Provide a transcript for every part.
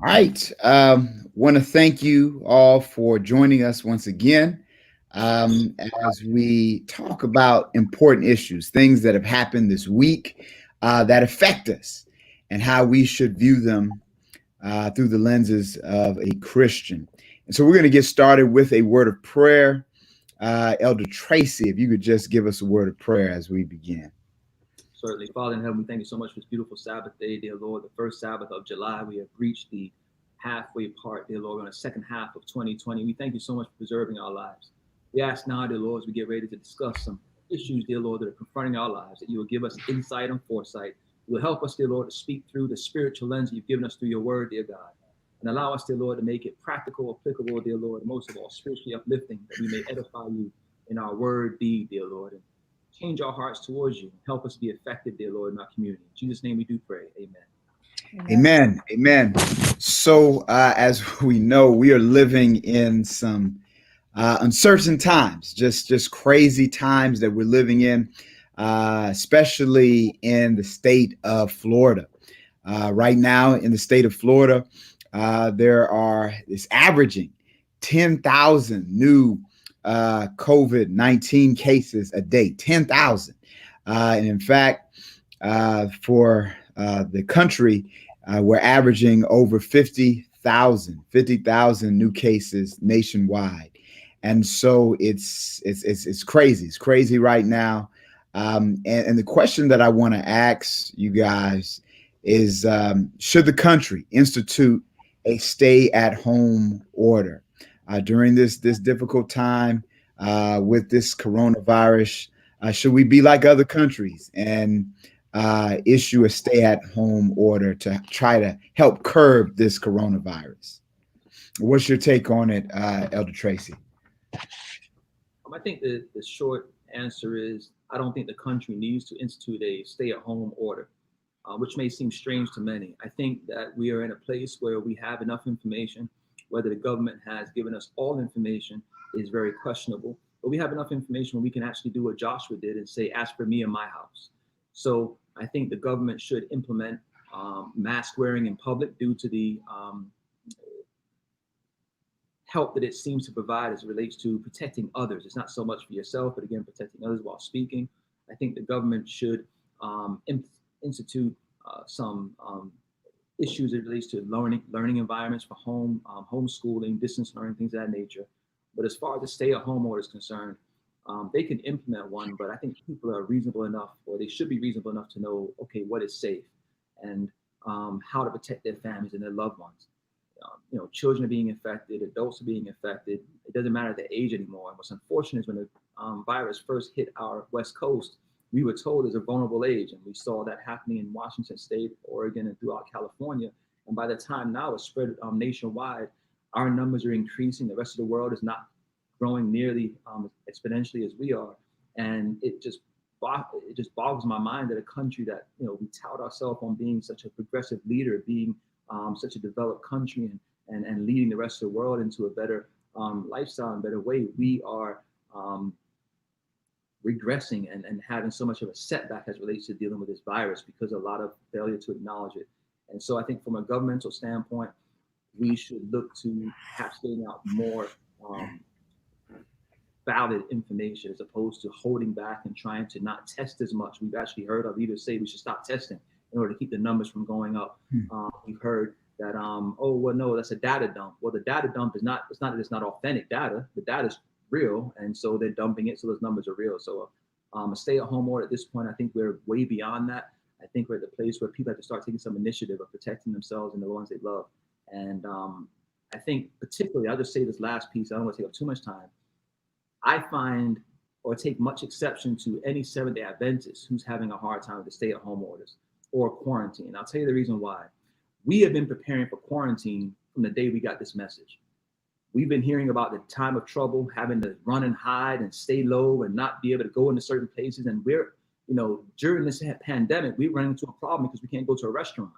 All right. Want to thank you all for joining us once again as we talk about important issues, things that have happened this week that affect us, and how we should view them through the lenses of a Christian. And so we're going to get started with a word of prayer. Elder Tracy, if you could just give us a word of prayer as we begin. Certainly. Father in heaven, we thank you so much for this beautiful Sabbath day, dear Lord. The first Sabbath of July, we have reached the halfway part, dear Lord, on the second half of 2020. We thank you so much for preserving our lives. We ask now, dear Lord, as we get ready to discuss some issues, dear Lord, that are confronting our lives, that you will give us insight and foresight. You will help us, dear Lord, to speak through the spiritual lens you've given us through your word, dear God. And allow us, dear Lord, to make it practical, applicable, dear Lord, and most of all, spiritually uplifting, that we may edify you in our word, deed, dear Lord. And change our hearts towards you. Help us be effective, dear Lord, in our community. In Jesus' name we do pray. Amen. Amen. Amen. So, as we know, we are living in some uncertain times, just crazy times that we're living in, especially in the state of Florida. Right now, in the state of Florida, it's averaging 10,000 new COVID-19 cases a day, 10,000. And in fact, for the country, we're averaging over 50,000 new cases nationwide. And so it's crazy. It's crazy right now. And the question that I want to ask you guys is, should the country institute a stay-at-home order during this difficult time with this coronavirus? Should we be like other countries and issue a stay-at-home order to try to help curb this coronavirus? What's your take on it, Elder Tracy? I think the short answer is I don't think the country needs to institute a stay-at-home order, which may seem strange to many. I think that we are in a place where we have enough information. Whether the government has given us all information is very questionable, but we have enough information where we can actually do what Joshua did and say, "As for me and my house." So I think the government should implement mask wearing in public due to the help that it seems to provide as it relates to protecting others. It's not so much for yourself, but again, protecting others while speaking. I think the government should institute some issues that relates to learning environments for homeschooling, distance learning, things of that nature. But as far as the stay-at-home order is concerned, they can implement one, but I think people are reasonable enough, or they should be reasonable enough to know, okay, what is safe and how to protect their families and their loved ones. Children are being infected, adults are being affected. It doesn't matter the age anymore. And what's unfortunate is when the virus first hit our West Coast, we were told it's a vulnerable age, and we saw that happening in Washington State, Oregon, and throughout California. And by the time now it's spread nationwide, our numbers are increasing. The rest of the world is not growing nearly exponentially as we are, and it just boggles my mind that a country that we tout ourselves on being such a progressive leader, being such a developed country, and leading the rest of the world into a better lifestyle and better way, we are regressing and having so much of a setback as it relates to dealing with this virus because of a lot of failure to acknowledge it. And so I think from a governmental standpoint, we should look to perhaps getting out more valid information as opposed to holding back and trying to not test as much. We've actually heard our leaders say we should stop testing in order to keep the numbers from going up. We've heard that, oh, well, no, that's a data dump. Well, the data dump is not, it's not that it's not authentic data. The data is real, and so they're dumping it, so those numbers are real. So a stay-at-home order at this point, I think we're way beyond that. I think we're at the place where people have to start taking some initiative of protecting themselves and the ones they love. And I think particularly, I'll just say this last piece, I don't want to take up too much time. I find or take much exception to any Seventh-day Adventist who's having a hard time with the stay-at-home orders or quarantine. I'll tell you the reason why. We have been preparing for quarantine from the day we got this message. We've been hearing about the time of trouble, having to run and hide and stay low and not be able to go into certain places. And we're, during this pandemic, we run into a problem because we can't go to a restaurant.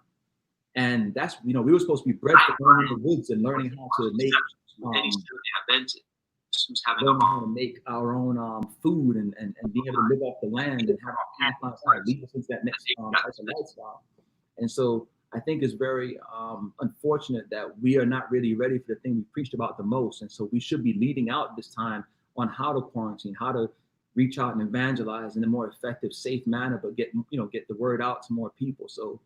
And that's, we were supposed to be bred for learning the woods and learning how to make learning how to make our own food and being able to live off the land and have our past lead us into that next type of lifestyle. And so I think it's very unfortunate that we are not really ready for the thing we preached about the most. And so we should be leading out this time on how to quarantine, how to reach out and evangelize in a more effective, safe manner, but get the word out to more people. So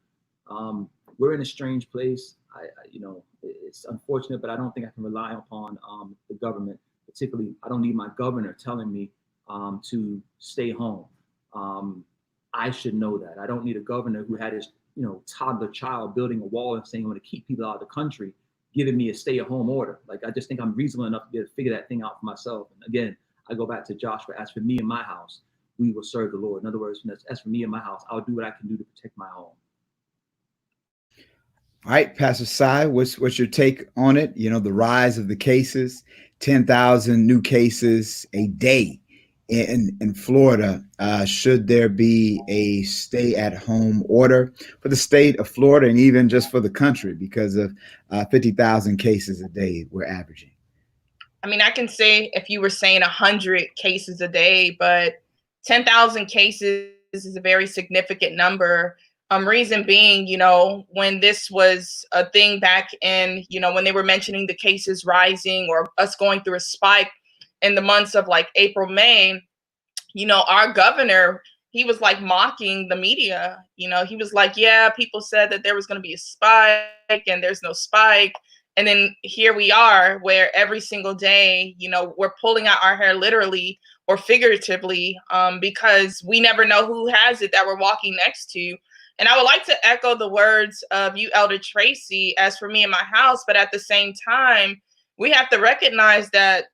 we're in a strange place. It's unfortunate, but I don't think I can rely upon the government. Particularly, I don't need my governor telling me to stay home. I should know that. I don't need a governor who had his toddler child building a wall and saying I'm going to keep people out of the country, giving me a stay-at-home order. Like, I just think I'm reasonable enough to be able to figure that thing out for myself. And again, I go back to Joshua. As for me and my house, we will serve the Lord. In other words, as for me and my house, I'll do what I can do to protect my home. All right, Pastor Sai, what's your take on it? The rise of the cases, 10,000 new cases a day in Florida. Should there be a stay-at-home order for the state of Florida and even just for the country because of 50,000 cases a day we're averaging? I mean, I can say if you were saying 100 cases a day, but 10,000 cases is a very significant number. Reason being, when this was a thing back in, when they were mentioning the cases rising or us going through a spike in the months of like April, May, our governor, he was like mocking the media. He was like, yeah, people said that there was going to be a spike and there's no spike. And then here we are where every single day, we're pulling out our hair literally or figuratively because we never know who has it that we're walking next to. And I would like to echo the words of you, Elder Tracy, as for me and my house. But at the same time, we have to recognize that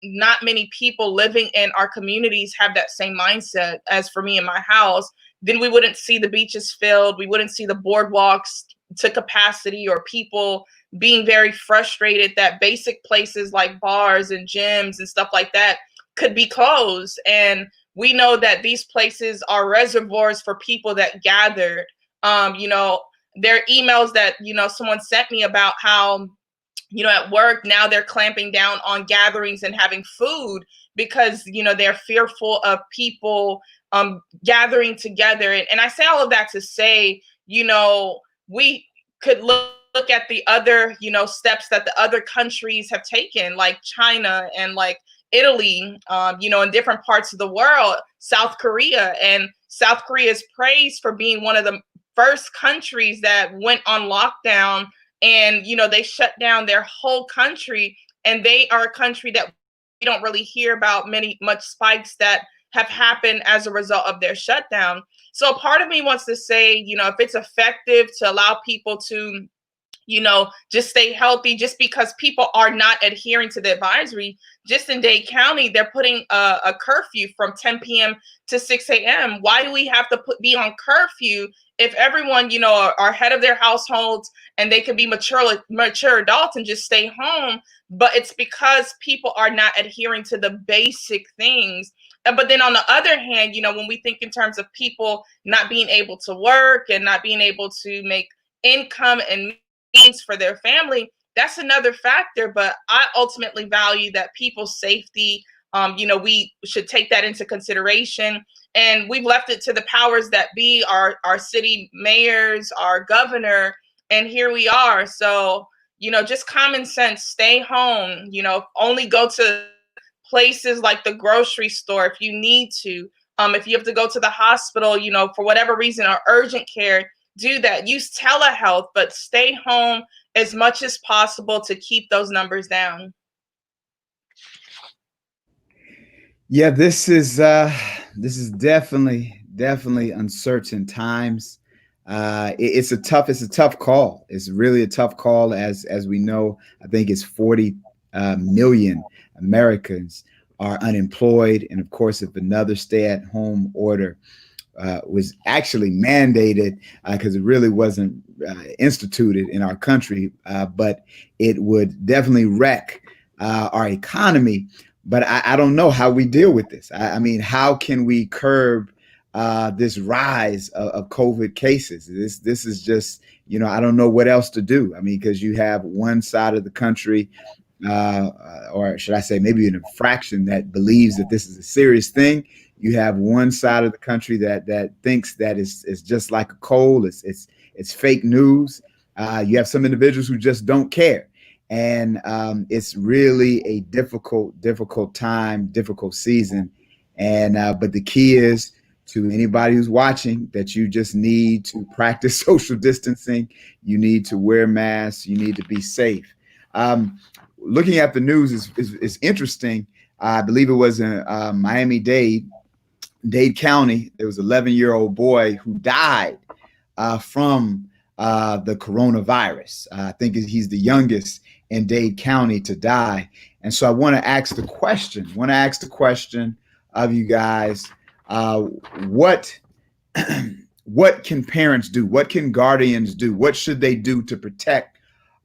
not many people living in our communities have that same mindset as for me and my house. Then we wouldn't see the beaches filled. We wouldn't see the boardwalks to capacity or people being very frustrated that basic places like bars and gyms and stuff like that could be closed. And we know that these places are reservoirs for people that gather. There are emails that, someone sent me about how, at work now they're clamping down on gatherings and having food because, they're fearful of people gathering together. And I say all of that to say, we could look at the other, steps that the other countries have taken, like China and like Italy, in different parts of the world, South Korea. And South Korea is praised for being one of the first countries that went on lockdown and, they shut down their whole country. And they are a country that we don't really hear about much spikes that have happened as a result of their shutdown. So part of me wants to say, if it's effective to allow people to just stay healthy, just because people are not adhering to the advisory. Just in Dade County, they're putting a curfew from 10 p.m. to 6 a.m. Why do we have to be on curfew if everyone, are head of their households and they can be mature adults and just stay home? But it's because people are not adhering to the basic things. But then on the other hand, when we think in terms of people not being able to work and not being able to make income and for their family, that's another factor. But I ultimately value that people's safety. We should take that into consideration. And we've left it to the powers that be, our city mayors, our governor, and here we are. So, just common sense, stay home, only go to places like the grocery store if you need to. If you have to go to the hospital, for whatever reason, or urgent care, do that. Use telehealth, but stay home as much as possible to keep those numbers down. Yeah, this is definitely uncertain times. It's a tough call. It's really a tough call, as we know. I think it's 40 million Americans are unemployed, and of course, if another stay-at-home order was actually mandated, because it really wasn't instituted in our country, but it would definitely wreck our economy. But I don't know how we deal with this. I mean, how can we curb this rise of COVID cases? This is just, I don't know what else to do. I mean, because you have one side of the country, or should I say maybe an fraction, that believes that this is a serious thing. You have one side of the country that thinks that it's just like a cold. It's it's fake news. You have some individuals who just don't care. And it's really a difficult time, difficult season. And but the key is to anybody who's watching that you just need to practice social distancing. You need to wear masks. You need to be safe. Looking at the news is interesting. I believe it was in Dade County. There was an 11-year-old boy who died from the coronavirus. I think he's the youngest in Dade County to die. And so I want to ask the question of you guys, what what can parents do? What can guardians do? What should they do to protect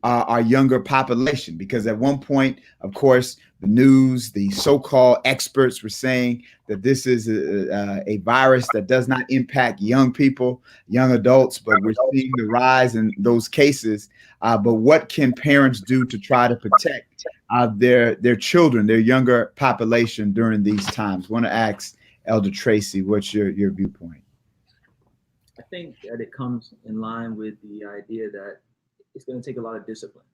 our younger population? Because at one point, of course, the news, the so-called experts were saying that this is a virus that does not impact young people, young adults, but we're seeing the rise in those cases. But what can parents do to try to protect their children, their younger population during these times? I want to ask Elder Tracy, what's your viewpoint? I think that it comes in line with the idea that it's going to take a lot of discipline.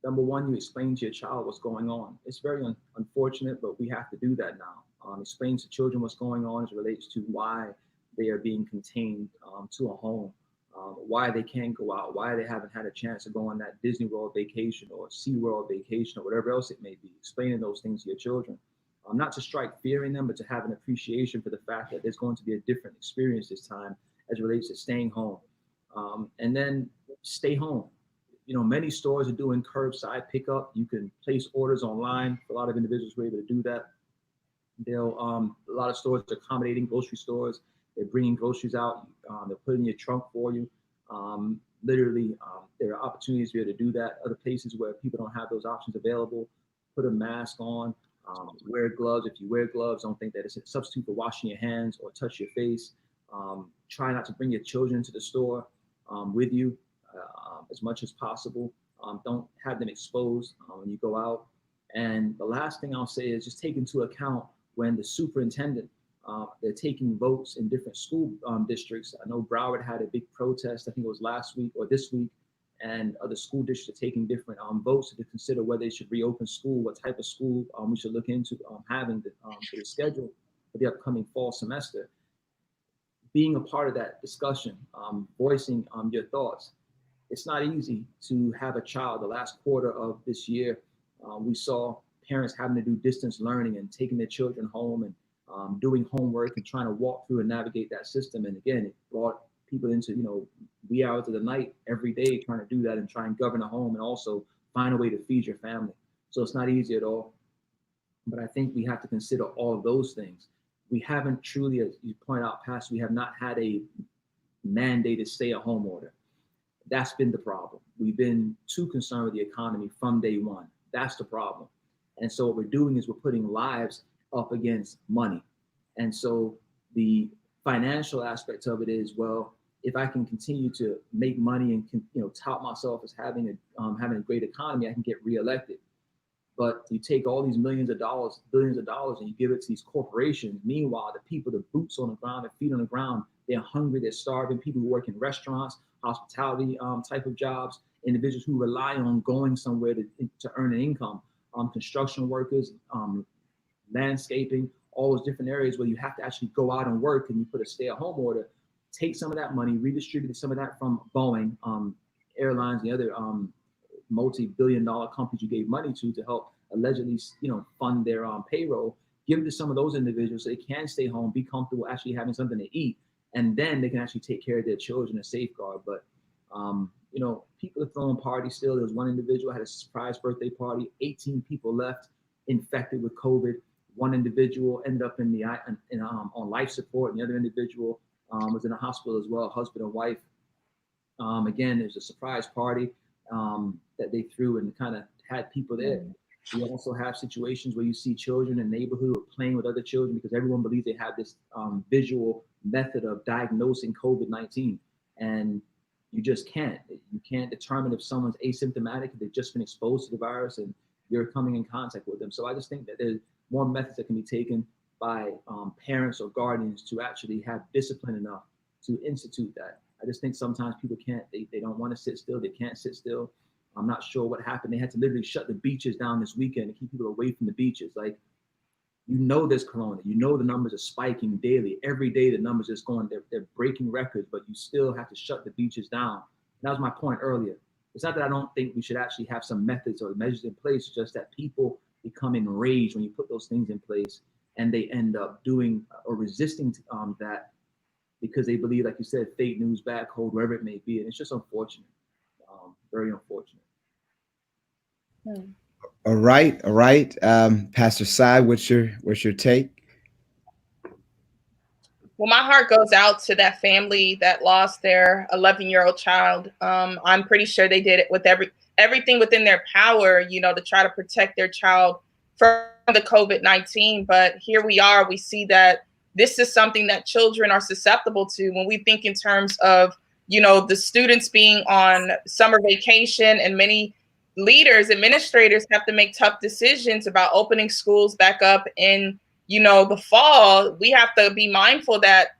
Number one, you explain to your child what's going on. It's very unfortunate, but we have to do that now. Explain to children what's going on as it relates to why they are being contained to a home, why they can't go out, why they haven't had a chance to go on that Disney World vacation or SeaWorld vacation or whatever else it may be. Explaining those things to your children. Not to strike fear in them, but to have an appreciation for the fact that there's going to be a different experience this time as it relates to staying home. And then stay home. You know, many stores are doing curbside pickup. You can place orders online. A lot of individuals were able to do that. A lot of stores are accommodating grocery stores. They're bringing groceries out. They're putting in your trunk for you. There are opportunities to be able to do that. Other places where people don't have those options available, put a mask on. Wear gloves. If you wear gloves, don't think that it's a substitute for washing your hands or touch your face. Try not to bring your children to the store with you as much as possible. Don't have them exposed when you go out. And the last thing I'll say is just take into account when the superintendent, they're taking votes in different school districts. I know Broward had a big protest, I think it was last week or this week, and other school districts are taking different votes to consider whether they should reopen school, what type of school we should look into having for the schedule for the upcoming fall semester. Being a part of that discussion, voicing your thoughts. It's not easy to have a child. The last quarter of this year, we saw parents having to do distance learning and taking their children home and doing homework and trying to walk through and navigate that system. And again, it brought people into, wee hours of the night every day trying to do that and try and govern a home and also find a way to feed your family. So it's not easy at all. But I think we have to consider all of those things. We haven't truly, as you point out, Pastor, we have not had a mandated stay-at-home order. That's been the problem. We've been too concerned with the economy from day one. That's the problem. And so what we're doing is we're putting lives up against money. And so the financial aspect of it is, well, if I can continue to make money and tout myself as having a great economy, I can get reelected. But you take all these millions of dollars, billions of dollars, and you give it to these corporations. Meanwhile, the people, the boots on the ground, the feet on the ground, they're hungry, they're starving. People who work in restaurants, hospitality type of jobs, individuals who rely on going somewhere to earn an income, construction workers, landscaping, all those different areas where you have to actually go out and work, and you put a stay-at-home order. Take some of that money, redistribute some of that from Boeing, airlines, and the other multi-billion-dollar companies you gave money to help allegedly, fund their payroll. Give it to some of those individuals so they can stay home, be comfortable, actually having something to eat, and then they can actually take care of their children and safeguard. But people are throwing parties still. There was one individual had a surprise birthday party. 18 people left infected with COVID. One individual ended up on life support, and the other individual was in a hospital as well, husband and wife. Again, there's a surprise party that they threw and kind of had people there. You also have situations where you see children in the neighborhood playing with other children because everyone believes they have this visual method of diagnosing COVID-19. And you just can't. You can't determine if someone's asymptomatic, if they've just been exposed to the virus and you're coming in contact with them. So I just think that there's more methods that can be taken by parents or guardians to actually have discipline enough to institute that. I just think sometimes people can't, they don't want to sit still. They can't sit still. I'm not sure what happened. They had to literally shut the beaches down this weekend to keep people away from the beaches. Like, you know, there's corona. You know, the numbers are spiking daily. Every day, the numbers are just going. They're breaking records, but you still have to shut the beaches down. And that was my point earlier. It's not that I don't think we should actually have some methods or measures in place. It's just that people become enraged when you put those things in place, and they end up doing or resisting that because they believe, like you said, fake news, bad code, wherever it may be. And it's just unfortunate, very unfortunate. All right, all right. Pastor Sai, what's your take? Well, my heart goes out to that family that lost their 11-year-old child. I'm pretty sure they did it with everything within their power, you know, to try to protect their child from the COVID-19. But here we are. We see that this is something that children are susceptible to when we think in terms of, you know, the students being on summer vacation, and many leaders, administrators have to make tough decisions about opening schools back up in, you know, the fall. We have to be mindful that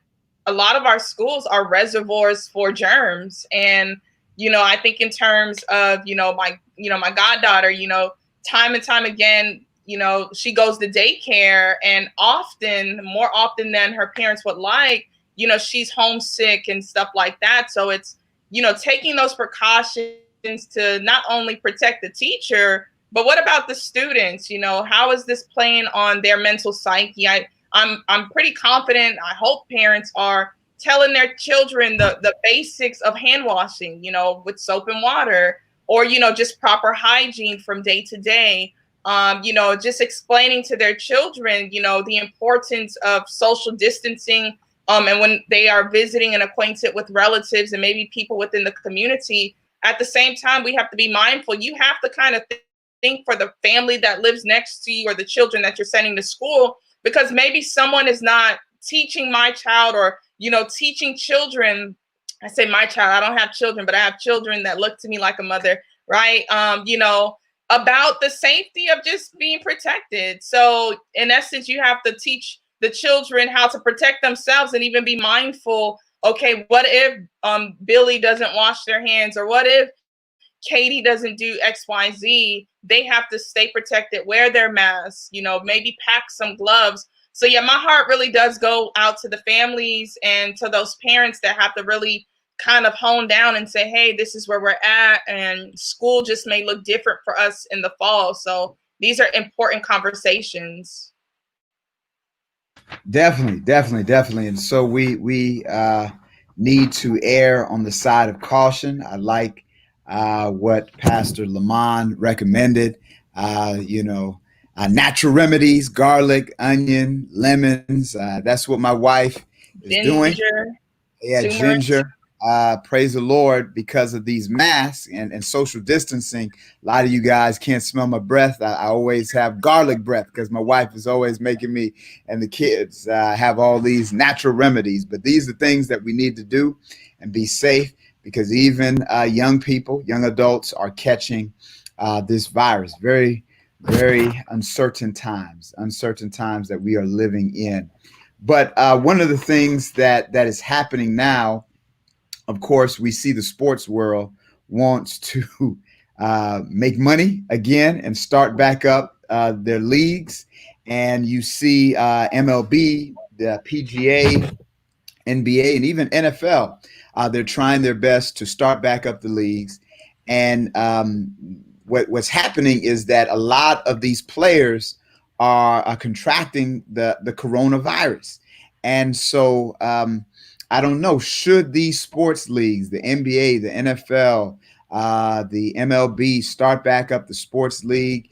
a lot of our schools are reservoirs for germs. And, you know, I think in terms of, my goddaughter, you know, time and time again, you know, she goes to daycare, and more often than her parents would like, you know, she's homesick and stuff like that. So it's, you know, taking those precautions to not only protect the teacher, but what about the students? You know, how is this playing on their mental psyche? I'm pretty confident. I hope parents are telling their children the basics of hand washing, you know, with soap and water, or, you know, just proper hygiene from day to day. You know, just explaining to their children, you know, the importance of social distancing. And when they are visiting and acquainted with relatives and maybe people within the community, at the same time, we have to be mindful. You have to kind of think for the family that lives next to you or the children that you're sending to school, because maybe someone is not teaching my child, or, you know, teaching children. I say my child, I don't have children, but I have children that look to me like a mother, right? You know, about the safety of just being protected. So in essence, you have to teach the children how to protect themselves and even be mindful. Okay, what if Billy doesn't wash their hands, or what if Katie doesn't do XYZ? They have to stay protected, wear their masks, you know, maybe pack some gloves. So yeah, my heart really does go out to the families and to those parents that have to really kind of hone down and say, hey, this is where we're at, and school just may look different for us in the fall. So these are important conversations. Definitely, definitely, definitely. And so we need to err on the side of caution. I like what Pastor Lamont recommended. You know, natural remedies, garlic, onion, lemons. That's what my wife is doing. Ginger, Yeah, turmeric. ginger. Praise the Lord, because of these masks and social distancing. A lot of you guys can't smell my breath. I always have garlic breath because my wife is always making me and the kids have all these natural remedies. But these are things that we need to do and be safe, because even young people, young adults are catching this virus. Very, very uncertain times that we are living in. But one of the things that is happening now, of course, we see the sports world wants to make money again and start back up their leagues. And you see MLB, the PGA, NBA, and even NFL. They're trying their best to start back up the leagues. And what's happening is that a lot of these players are contracting the coronavirus. And so I don't know, should these sports leagues, the NBA, the NFL, the MLB, start back up the sports league?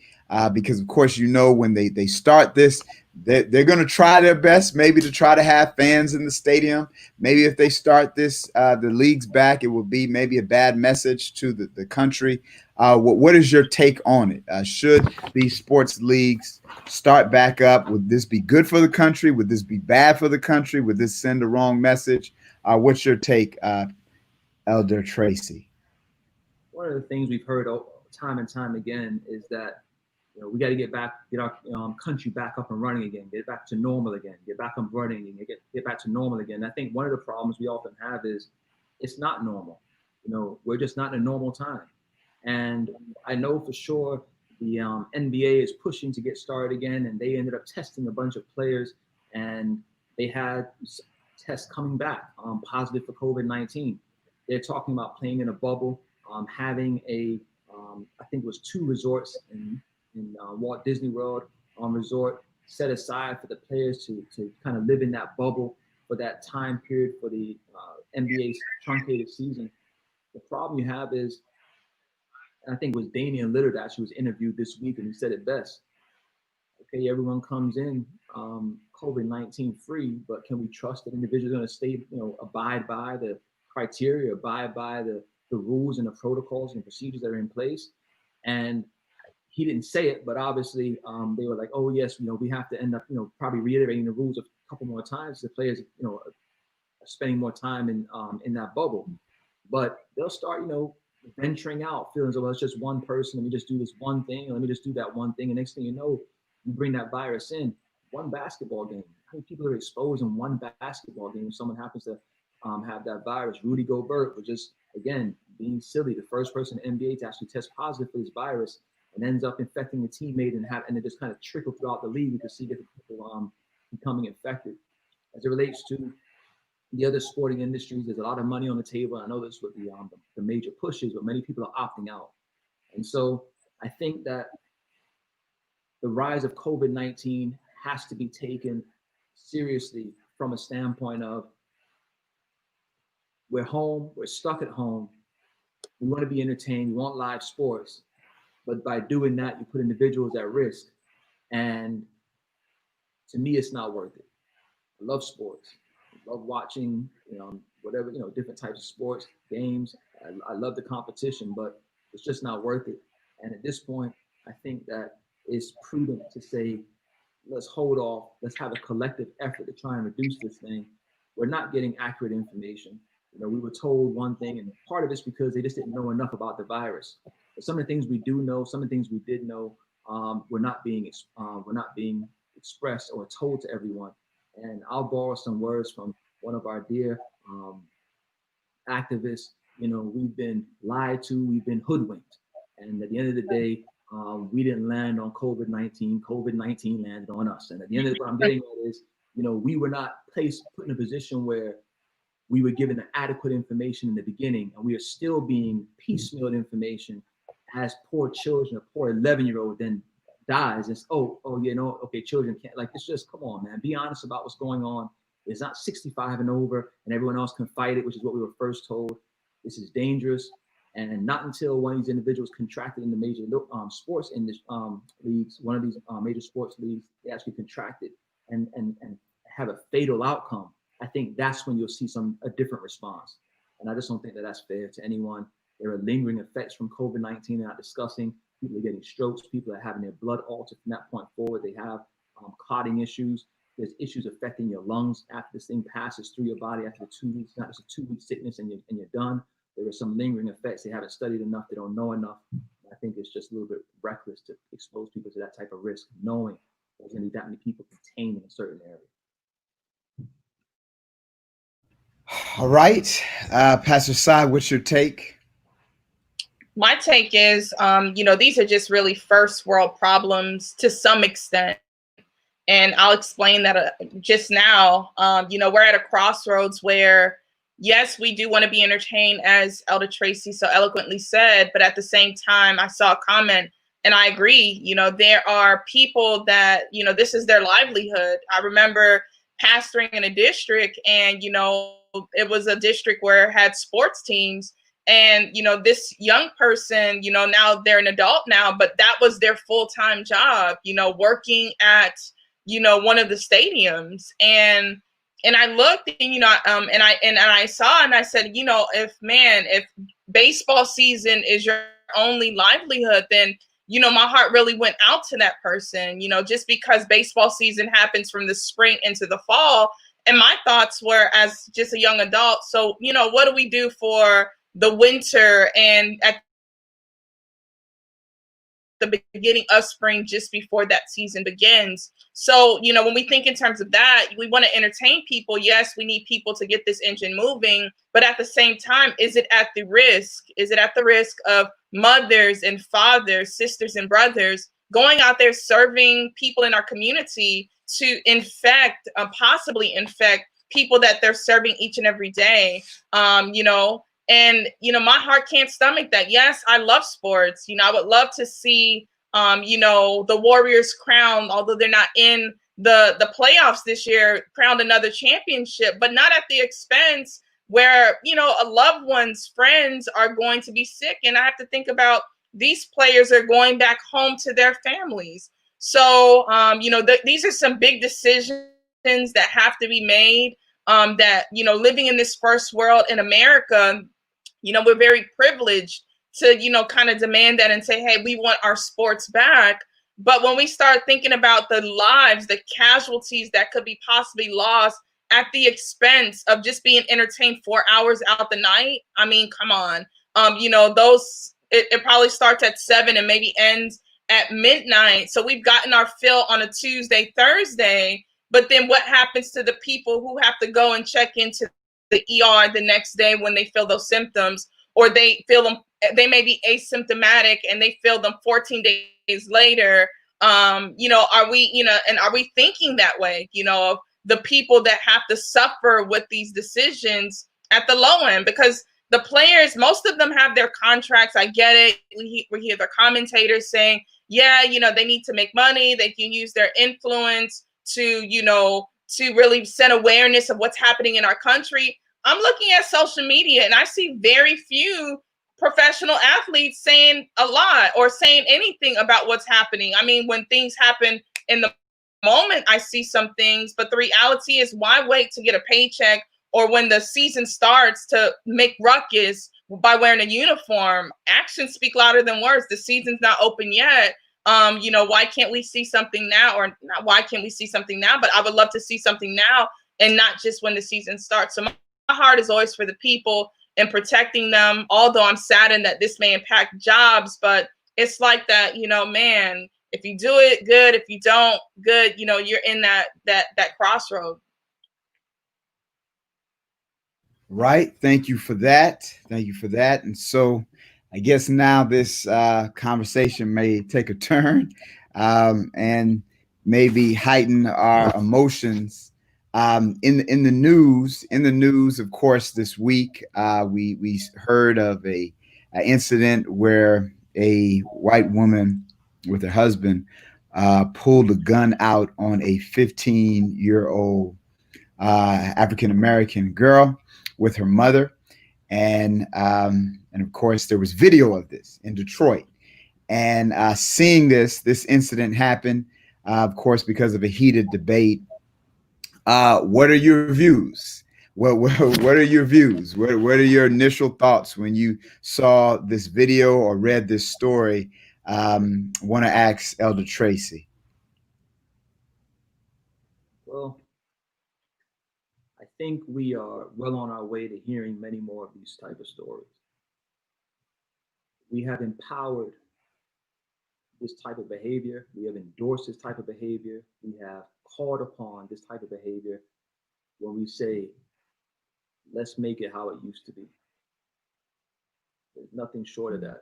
Because, of course, you know, when they start this, they're going to try their best, maybe to try to have fans in the stadium. Maybe if they start this, the leagues back, it will be maybe a bad message to the country. What is your take on it? Should these sports leagues start back up? Would this be good for the country? Would this be bad for the country? Would this send the wrong message? What's your take, Elder Tracy? One of the things we've heard time and time again is that, you know, we got to get our country back up and running again, get back to normal again, get back up running and get back to normal again. I think one of the problems we often have is it's not normal. We're just not in a normal time. And I know for sure the NBA is pushing to get started again, and they ended up testing a bunch of players, and they had tests coming back positive for COVID-19. They're talking about playing in a bubble, having I think it was 2 resorts in Walt Disney World resort set aside for the players to kind of live in that bubble for that time period for the NBA's truncated season. The problem you have is, and I think it was Damian Lillard actually was interviewed this week, and he said it best. Okay, everyone comes in COVID-19 free, but can we trust that individuals are going to stay, abide by the criteria, abide by the rules and the protocols and the procedures that are in place? And he didn't say it, but obviously they were like, oh yes, we have to end up, probably reiterating the rules a couple more times. The players, are spending more time in that bubble, but they'll start, venturing out, feeling as though it's just one person. Let me just do this one thing. Let me just do that one thing. And next thing you know, you bring that virus in. One basketball game. How many people are exposed in one basketball game if someone happens to have that virus? Rudy Gobert was just, again, being silly, the first person in the NBA to actually test positive for this virus, and ends up infecting a teammate, and it just kind of trickled throughout the league. You can see different people becoming infected. As it relates to the other sporting industries, there's a lot of money on the table. I know that's what the major push is, but many people are opting out. And so I think that the rise of COVID-19 has to be taken seriously from a standpoint of, we're home, we're stuck at home, we want to be entertained, we want live sports, but by doing that, you put individuals at risk. And to me, it's not worth it. I love sports. I love watching, whatever, different types of sports, games. I love the competition, but it's just not worth it. And at this point, I think that it's prudent to say, let's hold off. Let's have a collective effort to try and reduce this thing. We're not getting accurate information. We were told one thing, and part of it's because they just didn't know enough about the virus. But some of the things we do know, some of the things we did know, were not being expressed or told to everyone. And I'll borrow some words from one of our dear activists. We've been lied to, we've been hoodwinked. And at the end of the day, we didn't land on COVID-19. COVID-19 landed on us. And at the end of what I'm getting at is, we were not put in a position where we were given the adequate information in the beginning, and we are still being piecemealed information as poor children, a poor 11-year-old then dies. It's, okay, children can't, it's just, come on, man, be honest about what's going on. It's not 65 and over and everyone else can fight it, which is what we were first told. This is dangerous. And not until one of these individuals contracted in the major sports in this leagues, one of these major sports leagues, they actually contracted and have a fatal outcome. I think that's when you'll see a different response. And I just don't think that that's fair to anyone. There are lingering effects from COVID-19 they're not discussing. People are getting strokes. People are having their blood altered from that point forward. They have clotting issues. There's issues affecting your lungs after this thing passes through your body after 2 weeks. Not just a 2-week sickness and you're done. There are some lingering effects. They haven't studied enough. They don't know enough. I think it's just a little bit reckless to expose people to that type of risk, knowing there's going to be that many people contained in a certain area. All right. Pastor Sai, what's your take? My take is, these are just really first world problems to some extent. And I'll explain that just now. We're at a crossroads where, yes, we do want to be entertained, as Elder Tracy so eloquently said, but at the same time, I saw a comment and I agree, there are people that, this is their livelihood. I remember pastoring in a district and, it was a district where it had sports teams. And, this young person, now they're an adult now, but that was their full-time job, working at, one of the stadiums. And I looked and, I saw and I said, if baseball season is your only livelihood, then, my heart really went out to that person, just because baseball season happens from the spring into the fall. And my thoughts were, as just a young adult, so, what do we do for the winter and at the beginning of spring just before that season begins. So, you know, when we think in terms of that, we want to entertain people. Yes, we need people to get this engine moving, but at the same time, is it at the risk? Is it at the risk of mothers and fathers, sisters and brothers going out there serving people in our community to infect, possibly infect people that they're serving each and every day? You know, and, you know, my heart can't stomach that. Yes, I love sports. You know, I would love to see, you know, the Warriors crowned, although they're not in the playoffs this year, crowned another championship, but not at the expense where, you know, a loved one's friends are going to be sick. And I have to think about these players are going back home to their families. So, you know, these are some big decisions that have to be made. That, you know, living in this first world in America, you know, we're very privileged to, you know, kind of demand that and say, hey, we want our sports back. But when we start thinking about the lives, the casualties that could be possibly lost at the expense of just being entertained 4 hours out the night, I mean, come on. You know, it probably starts at 7 and maybe ends at midnight. So we've gotten our fill on a Tuesday, Thursday. But then what happens to the people who have to go and check into the ER the next day when they feel those symptoms, or they feel them, they may be asymptomatic and they feel them 14 days later? You know, are we, you know, and are we thinking that way, you know, of the people that have to suffer with these decisions at the low end? Because the players, most of them have their contracts. I get it. We hear the commentators saying, yeah, you know, they need to make money. They can use their influence to, you know, to really set awareness of what's happening in our country. I'm looking at social media and I see very few professional athletes saying a lot or saying anything about what's happening. I mean, when things happen in the moment, I see some things, but the reality is, why wait to get a paycheck or when the season starts to make ruckus by wearing a uniform? Actions speak louder than words. The season's not open yet. You know, why can't we see something now? Or not why can't we see something now, but I would love to see something now and not just when the season starts. So my heart is always for the people and protecting them, although I'm saddened that this may impact jobs. But it's like that, you know, man, if you do it, good. If you don't, good. You know, you're in that crossroad. Right. Thank you for that. Thank you for that. And so I guess now this conversation may take a turn and maybe heighten our emotions. In the news, of course, this week we heard of a incident where a white woman with her husband pulled a gun out on a 15-year-old African American girl with her mother, and of course there was video of this in Detroit. And seeing this incident happen, of course, because of a heated debate. What are your views? What are your views? What are your initial thoughts when you saw this video or read this story? Want to ask Elder Tracy. Well, I think we are well on our way to hearing many more of these type of stories. We have empowered this type of behavior. We have endorsed this type of behavior. We have called upon this type of behavior when we say, let's make it how it used to be. There's nothing short of that.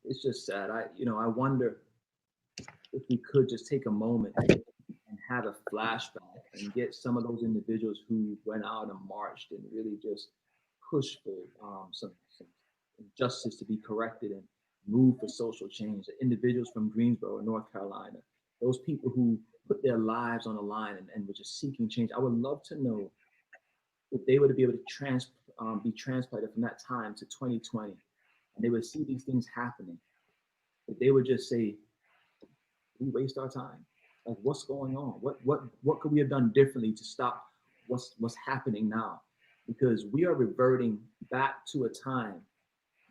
It's just sad. I wonder if we could just take a moment and have a flashback and get some of those individuals who went out and marched and really just pushed for some injustice to be corrected and move for social change. The individuals from Greensboro, North Carolina, those people who put their lives on the line and were just seeking change. I would love to know if they were to be able to be transplanted from that time to 2020, and they would see these things happening. If they would just say, we waste our time. Like, what's going on? What could we have done differently to stop what's happening now? Because we are reverting back to a time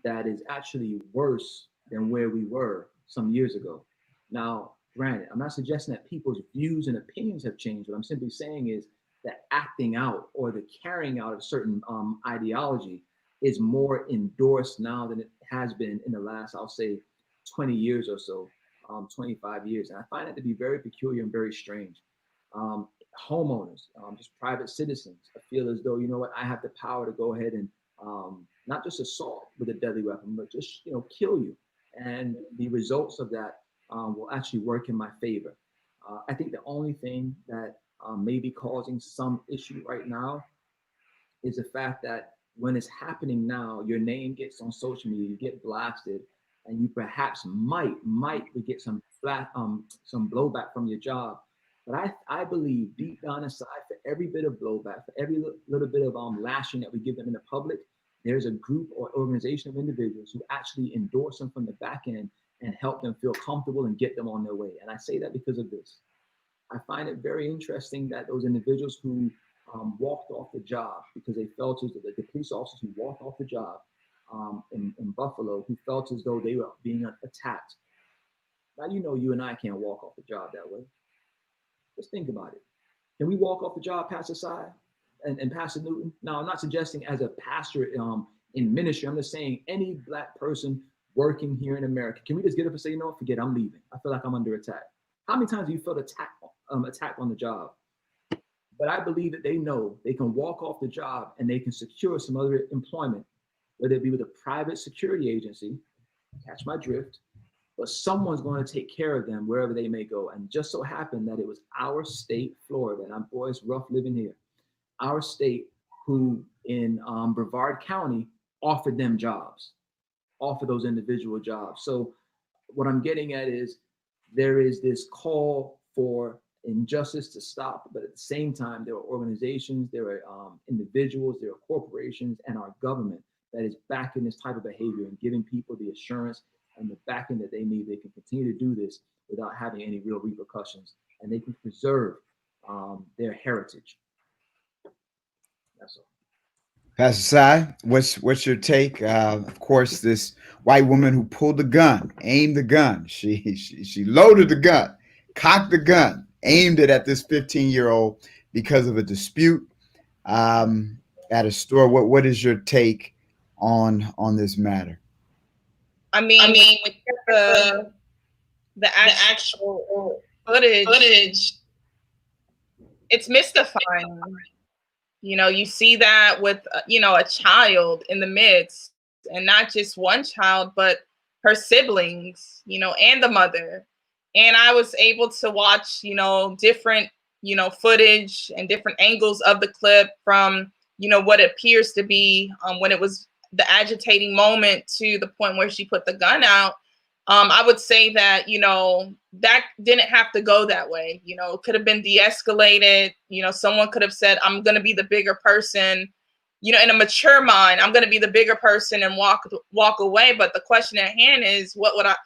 that is actually worse than where we were some years ago. Now, granted, I'm not suggesting that people's views and opinions have changed. What I'm simply saying is that acting out or the carrying out of certain ideology is more endorsed now than it has been in the last, I'll say, 20 years or so, 25 years. And I find it to be very peculiar and very strange. Um, Homeowners, just private citizens, I feel as though, you know what, I have the power to go ahead and not just assault with a deadly weapon, but just, kill you. And the results of that will actually work in my favor. I think the only thing that may be causing some issue right now is the fact that when it's happening now, your name gets on social media, you get blasted, and you perhaps might get some blowback from your job. But I believe deep down inside, for every bit of blowback, for every little bit of lashing that we give them in the public, there's a group or organization of individuals who actually endorse them from the back end and help them feel comfortable and get them on their way. And I say that because of this. I find it very interesting that those individuals who walked off the job because they felt as though the police officers who walked off the job in Buffalo, who felt as though they were being attacked. Now, you and I can't walk off the job that way. Just think about it. Can we walk off the job, Pastor Sai and Pastor Newton? Now, I'm not suggesting as a pastor in ministry. I'm just saying any Black person working here in America, can we just get up and say, forget, I'm leaving. I feel like I'm under attack. How many times have you felt attacked on the job? But I believe that they know they can walk off the job and they can secure some other employment, whether it be with a private security agency, catch my drift, but someone's going to take care of them wherever they may go. And just so happened that it was our state, Florida, and boy, it's rough living here, our state who in Brevard County offered them jobs, offered those individual jobs. So what I'm getting at is there is this call for injustice to stop, but at the same time, there are organizations, there are individuals, there are corporations, and our government that is backing this type of behavior and giving people the assurance and the backing that they need. They can continue to do this without having any real repercussions, and they can preserve their heritage. That's all. Pastor Sai, what's your take? Of course, this white woman who pulled the gun, aimed the gun. She loaded the gun, cocked the gun, aimed it at this 15-year-old because of a dispute at a store. What is your take on this matter? I mean, the actual footage, it's mystifying. You see that with, a child in the midst, and not just one child, but her siblings, and the mother. And I was able to watch, different, footage and different angles of the clip from, what appears to be when it was the agitating moment to the point where she put the gun out. I would say that, that didn't have to go that way. It could have been de-escalated. Someone could have said, I'm going to be the bigger person, in a mature mind, I'm going to be the bigger person and walk away. But the question at hand is, what would I,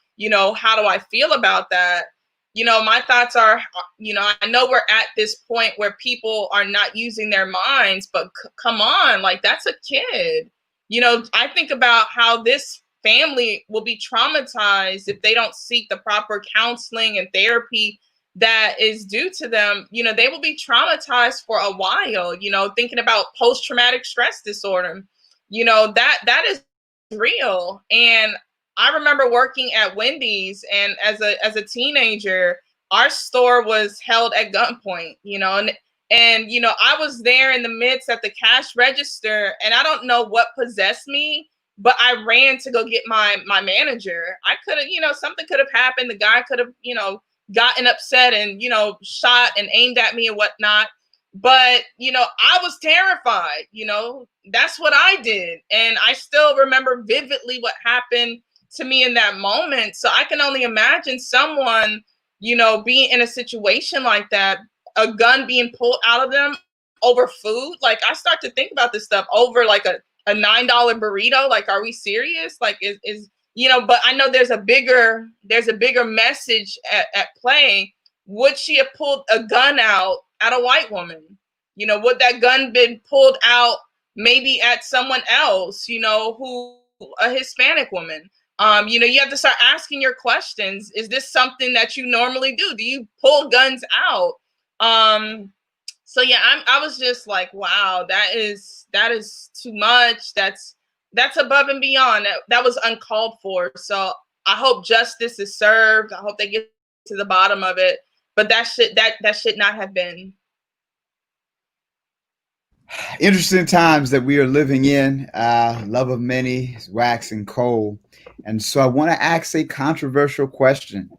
how do I feel about that? My thoughts are, I know we're at this point where people are not using their minds, but come on, like, that's a kid. I think about how this family will be traumatized if they don't seek the proper counseling and therapy that is due to them. They will be traumatized for a while, thinking about post-traumatic stress disorder, that is real. And I remember working at Wendy's, and as a teenager, our store was held at gunpoint, and I was there in the midst at the cash register, and I don't know what possessed me, but I ran to go get my manager. I could have, something could have happened. The guy could have, gotten upset and, shot and aimed at me and whatnot. But, I was terrified, that's what I did. And I still remember vividly what happened to me in that moment. So I can only imagine someone, being in a situation like that, a gun being pulled out of them over food. Like, I start to think about this stuff over like a $9 burrito. Like, are we serious? Like, is but I know there's a bigger message at play. Would she have pulled a gun out at a white woman? Would that gun been pulled out maybe at someone else, who a Hispanic woman? You have to start asking your questions. Is this something that you normally do? Do you pull guns out? So yeah, I was just like, wow, that is too much. That's that's above and beyond. That was uncalled for. So I hope justice is served. I hope they get to the bottom of it. But that should not have been. Interesting times that we are living in. Love of many is waxing cold. And so I want to ask a controversial question.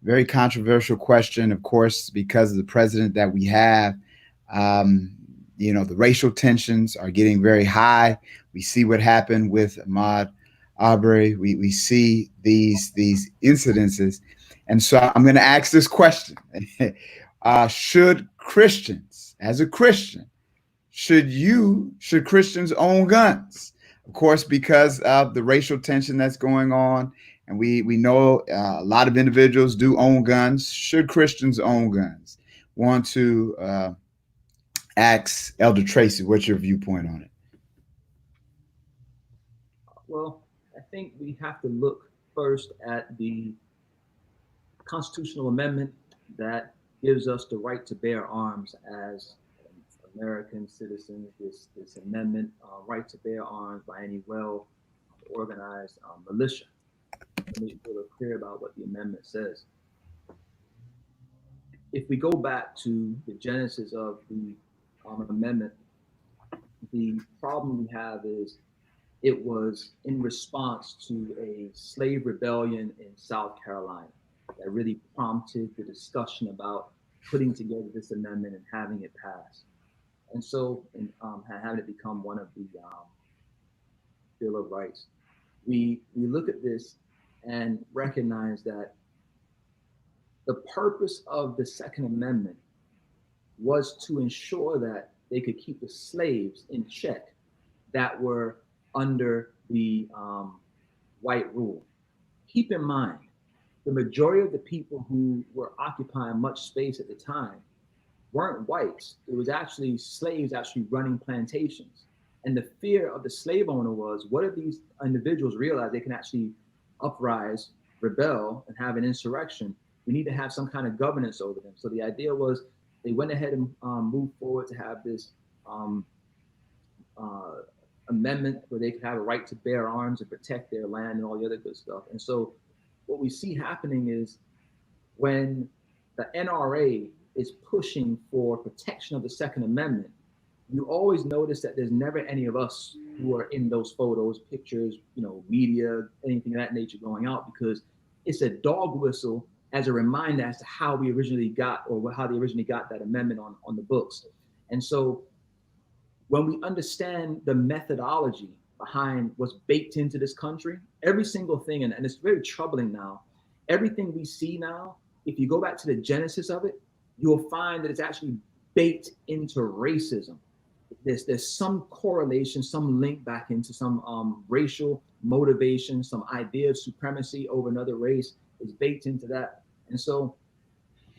Very controversial question, of course, because of the president that we have. The racial tensions are getting very high. We see what happened with Ahmaud Arbery. We see these incidences. And so I'm going to ask this question. Should Christians, as a Christian, should Christians own guns? Of course, because of the racial tension that's going on, and we know a lot of individuals do own guns. Should Christians own guns? Want to ask Elder Tracy, what's your viewpoint on it? Well, I think we have to look first at the constitutional amendment that gives us the right to bear arms as American citizens. This amendment, right to bear arms by any well organized militia. Let me be a little clear about what the amendment says. If we go back to the genesis of the amendment, the problem we have is it was in response to a slave rebellion in South Carolina that really prompted the discussion about putting together this amendment and having it passed. And so, having it become one of the Bill of Rights. We look at this and recognize that the purpose of the Second Amendment was to ensure that they could keep the slaves in check that were under the white rule. Keep in mind, the majority of the people who were occupying much space at the time weren't whites. It was actually slaves actually running plantations. And the fear of the slave owner was, what if these individuals realize they can actually uprise, rebel, and have an insurrection? We need to have some kind of governance over them. So the idea was they went ahead and moved forward to have this amendment where they could have a right to bear arms and protect their land and all the other good stuff. And so what we see happening is when the NRA is pushing for protection of the Second Amendment, you always notice that there's never any of us who are in those photos, pictures, media, anything of that nature going out, because it's a dog whistle as a reminder as to how we originally got, or how they originally got that amendment on the books. And so when we understand the methodology behind what's baked into this country, every single thing, and it's very troubling now, everything we see now, if you go back to the genesis of it, you'll find that it's actually baked into racism. There's some correlation, some link back into some racial motivation, some idea of supremacy over another race is baked into that. And so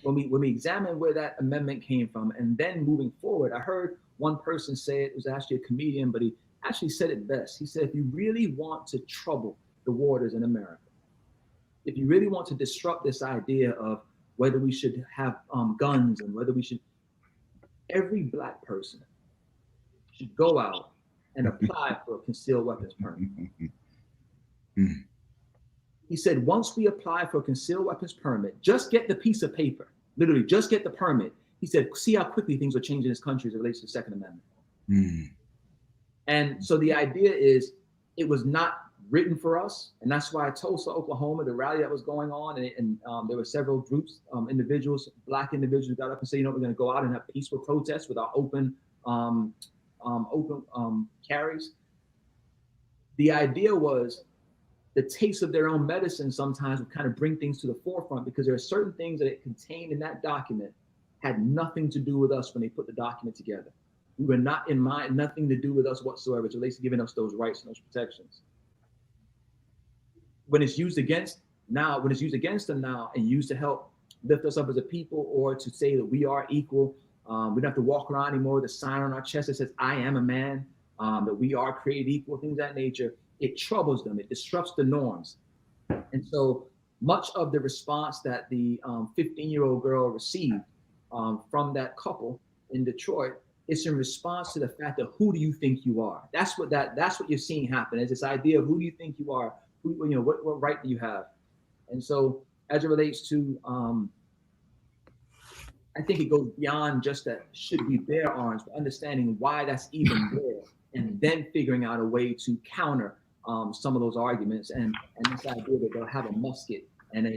when we examine where that amendment came from, and then moving forward, I heard one person say it was actually a comedian, but he actually said it best. He said, if you really want to trouble the waters in America, if you really want to disrupt this idea of whether we should have guns and whether we should, every Black person should go out and apply for a concealed weapons permit. He said, once we apply for a concealed weapons permit, just get the piece of paper, literally just get the permit. He said, see how quickly things are changing in this country as it relates to the Second Amendment. And so the idea is, it was not written for us. And that's why Tulsa, Oklahoma, the rally that was going on, and there were several groups, individuals, Black individuals who got up and said, we're going to go out and have peaceful protests with our open carries. The idea was the taste of their own medicine sometimes would kind of bring things to the forefront, because there are certain things that it contained in that document had nothing to do with us when they put the document together. We were not in mind, nothing to do with us whatsoever, as it relates to giving us those rights and those protections. When it's used against them now and used to help lift us up as a people, or to say that we are equal, we don't have to walk around anymore with a sign on our chest that says, I am a man, that we are created equal, things of that nature, it troubles them, it disrupts the norms. And so much of the response that the 15-year-old girl received from that couple in Detroit it's in response to the fact of who do you think you are. That's what you're seeing happen. Is this idea of who do you think you are? What right do you have? And so as it relates to I think it goes beyond just that should we bear arms, but understanding why that's even there, and then figuring out a way to counter some of those arguments, and this idea that they'll have a musket and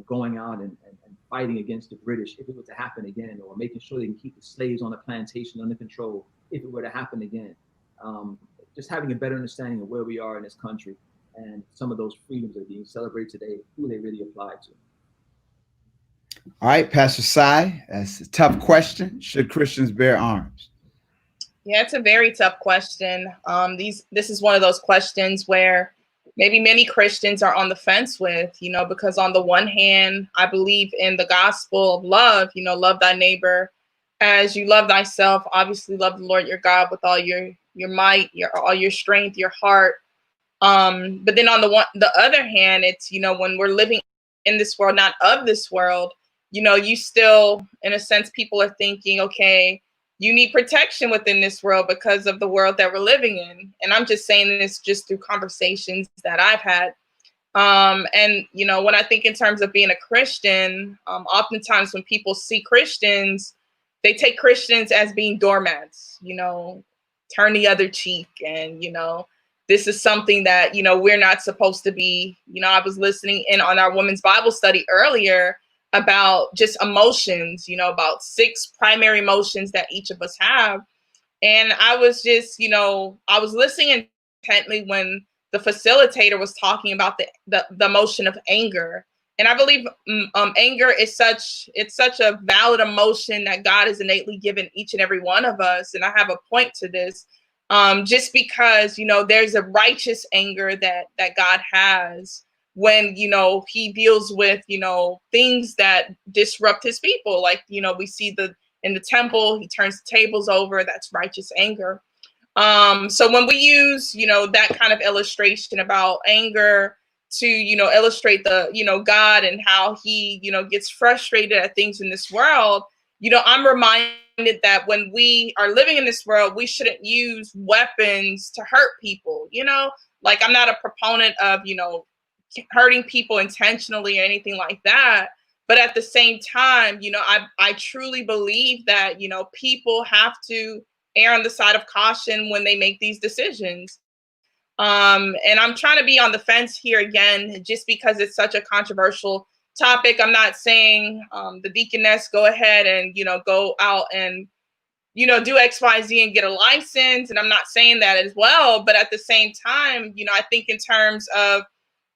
going out and fighting against the British if it were to happen again, or making sure they can keep the slaves on the plantation under control if it were to happen again. Just having a better understanding of where we are in this country and some of those freedoms that are being celebrated today, who they really apply to. All right, Pastor Sai, that's a tough question. Should Christians bear arms? Yeah, it's a very tough question. This is one of those questions where maybe many Christians are on the fence with, because on the one hand, I believe in the gospel of love, love thy neighbor as you love thyself. Obviously, love the Lord your God with all your might, all your strength, your heart. But then on the other hand, it's, when we're living in this world, not of this world, you still, in a sense, people are thinking, okay, you need protection within this world because of the world that we're living in. And I'm just saying this just through conversations that I've had. And, when I think in terms of being a Christian, oftentimes when people see Christians, they take Christians as being doormats, turn the other cheek. And, this is something that, we're not supposed to be. I was listening in on our women's Bible study earlier about just emotions, about 6 primary emotions that each of us have. And I was just, I was listening intently when the facilitator was talking about the emotion of anger. And I believe anger is such a valid emotion that God has innately given each and every one of us. And I have a point to this, just because, there's a righteous anger that God has when, he deals with, things that disrupt his people. Like, we see in the temple, he turns the tables over. That's righteous anger. So when we use, that kind of illustration about anger to, illustrate the, God and how he, gets frustrated at things in this world, I'm reminded that when we are living in this world, we shouldn't use weapons to hurt people, like I'm not a proponent of, hurting people intentionally or anything like that. But at the same time, I truly believe that, people have to err on the side of caution when they make these decisions. And I'm trying to be on the fence here again, just because it's such a controversial topic. I'm not saying the deaconess go ahead and, go out and, do X, Y, Z and get a license. And I'm not saying that as well. But at the same time, I think in terms of,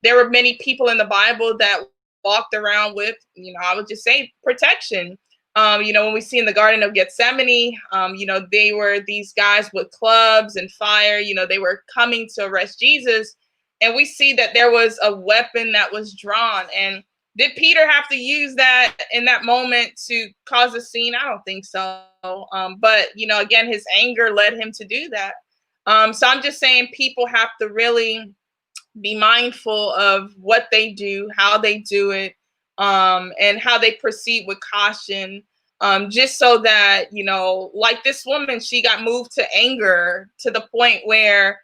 there were many people in the Bible that walked around with, I would just say protection. When we see in the Garden of Gethsemane, they were these guys with clubs and fire, they were coming to arrest Jesus. And we see that there was a weapon that was drawn. And did Peter have to use that in that moment to cause a scene? I don't think so. But, again, his anger led him to do that. So I'm just saying people have to really be mindful of what they do, how they do it, and how they proceed with caution, just so that, like this woman, she got moved to anger to the point where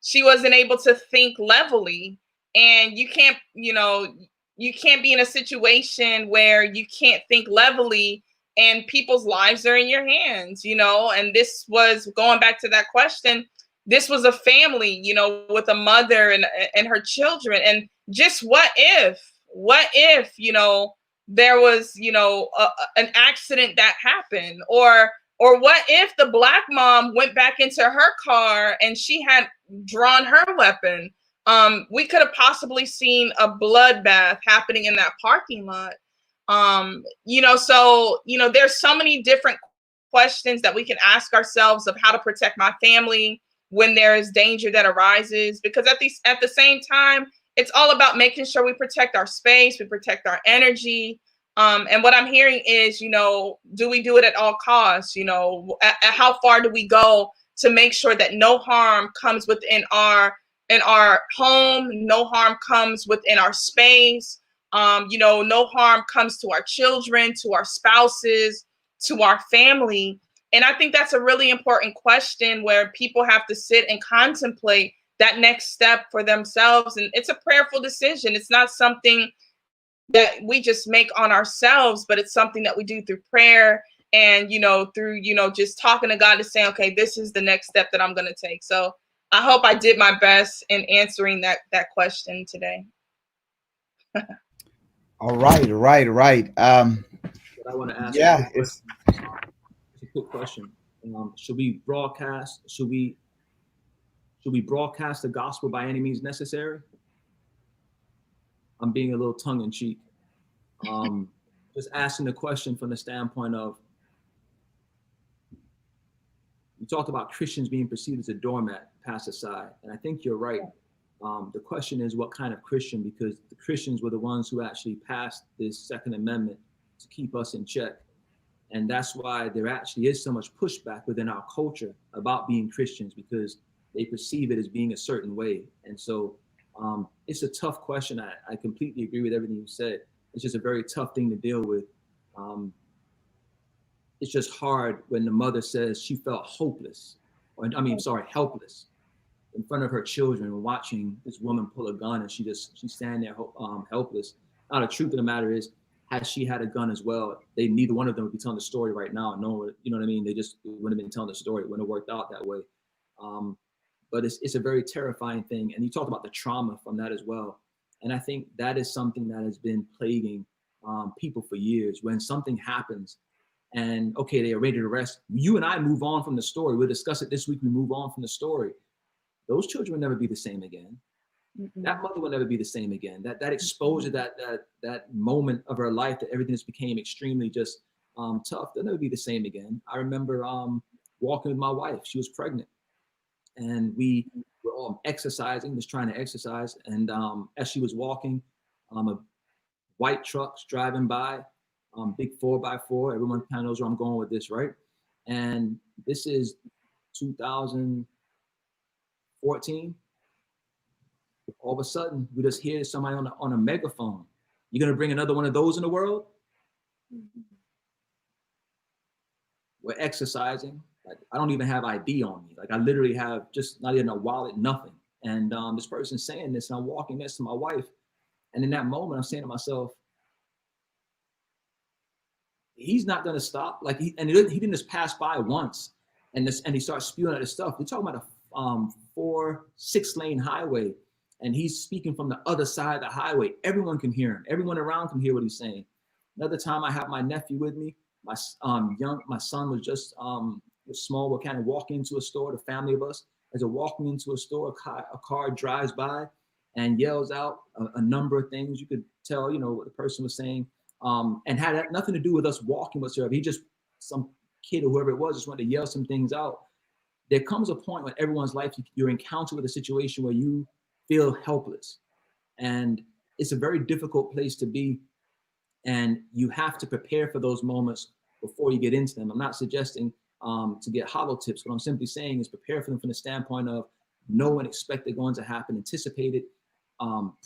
she wasn't able to think levelly. And you can't be in a situation where you can't think levelly and people's lives are in your hands, and this was going back to that question. This was a family, with a mother and her children. And just what if, there was, an accident that happened, or what if the Black mom went back into her car and she had drawn her weapon? We could have possibly seen a bloodbath happening in that parking lot. So, there's so many different questions that we can ask ourselves of how to protect my family when there is danger that arises, because at the same time, it's all about making sure we protect our space, we protect our energy. And what I'm hearing is, do we do it at all costs? At how far do we go to make sure that no harm comes within our home, no harm comes within our space, no harm comes to our children, to our spouses, to our family? And I think that's a really important question where people have to sit and contemplate that next step for themselves. And it's a prayerful decision. It's not something that we just make on ourselves, but it's something that we do through prayer and, through, just talking to God to say, okay, this is the next step that I'm going to take. So I hope I did my best in answering that question today. All right. But I want to ask Yeah, it's a quick question. Should we broadcast? Should we broadcast the gospel by any means necessary? I'm being a little tongue in cheek. Just asking the question from the standpoint of, you talked about Christians being perceived as a doormat, passed aside, and I think you're right. The question is what kind of Christian, because the Christians were the ones who actually passed this Second Amendment to keep us in check. And that's why there actually is so much pushback within our culture about being Christians, because they perceive it as being a certain way. And so it's a tough question. I completely agree with everything you said. It's just a very tough thing to deal with. It's just hard when the mother says she felt hopeless, helpless in front of her children, watching this woman pull a gun, and she's standing there helpless. Now, the truth of the matter is, had she had a gun as well, neither one of them would be telling the story right now. No, you know what I mean? They just wouldn't have been telling the story. It wouldn't have worked out that way. But it's a very terrifying thing. And you talked about the trauma from that as well. And I think that is something that has been plaguing people for years. When something happens and, okay, they are ready to arrest, you and I move on from the story. We'll discuss it this week. We move on from the story. Those children will never be the same again. Mm-hmm. That mother will never be the same again. That exposure, that moment of her life, that everything just became extremely just tough, they'll never be the same again. I remember walking with my wife. She was pregnant. And we were all exercising, just trying to exercise. And as she was walking, a white truck's driving by, big 4x4. Everyone kind of knows where I'm going with this, right? And this is 2014. All of a sudden, we just hear somebody on a megaphone. You're going to bring another one of those in the world? Mm-hmm. We're exercising. Like, I don't even have ID on me. Like, I literally have just not even a wallet, nothing. And this person's saying this, and I'm walking next to my wife. And in that moment, I'm saying to myself, he's not going to stop. Like, he didn't just pass by once and he starts spewing out his stuff. We're talking about a 4-6 lane highway, and he's speaking from the other side of the highway. Everyone can hear him. Everyone around can hear what he's saying. Another time, I have my nephew with me. My son was just was small. We're kind of walking into a store, the family of us. As we're walking into a store, a car drives by and yells out a number of things. You could tell, what the person was saying, and had nothing to do with us walking whatsoever. He just, some kid or whoever it was, just wanted to yell some things out. There comes a point when everyone's life, you're encountered with a situation where you feel helpless. And it's a very difficult place to be. And you have to prepare for those moments before you get into them. I'm not suggesting to get hollow tips. What I'm simply saying is prepare for them from the standpoint of know and expect they're going to happen, anticipate it,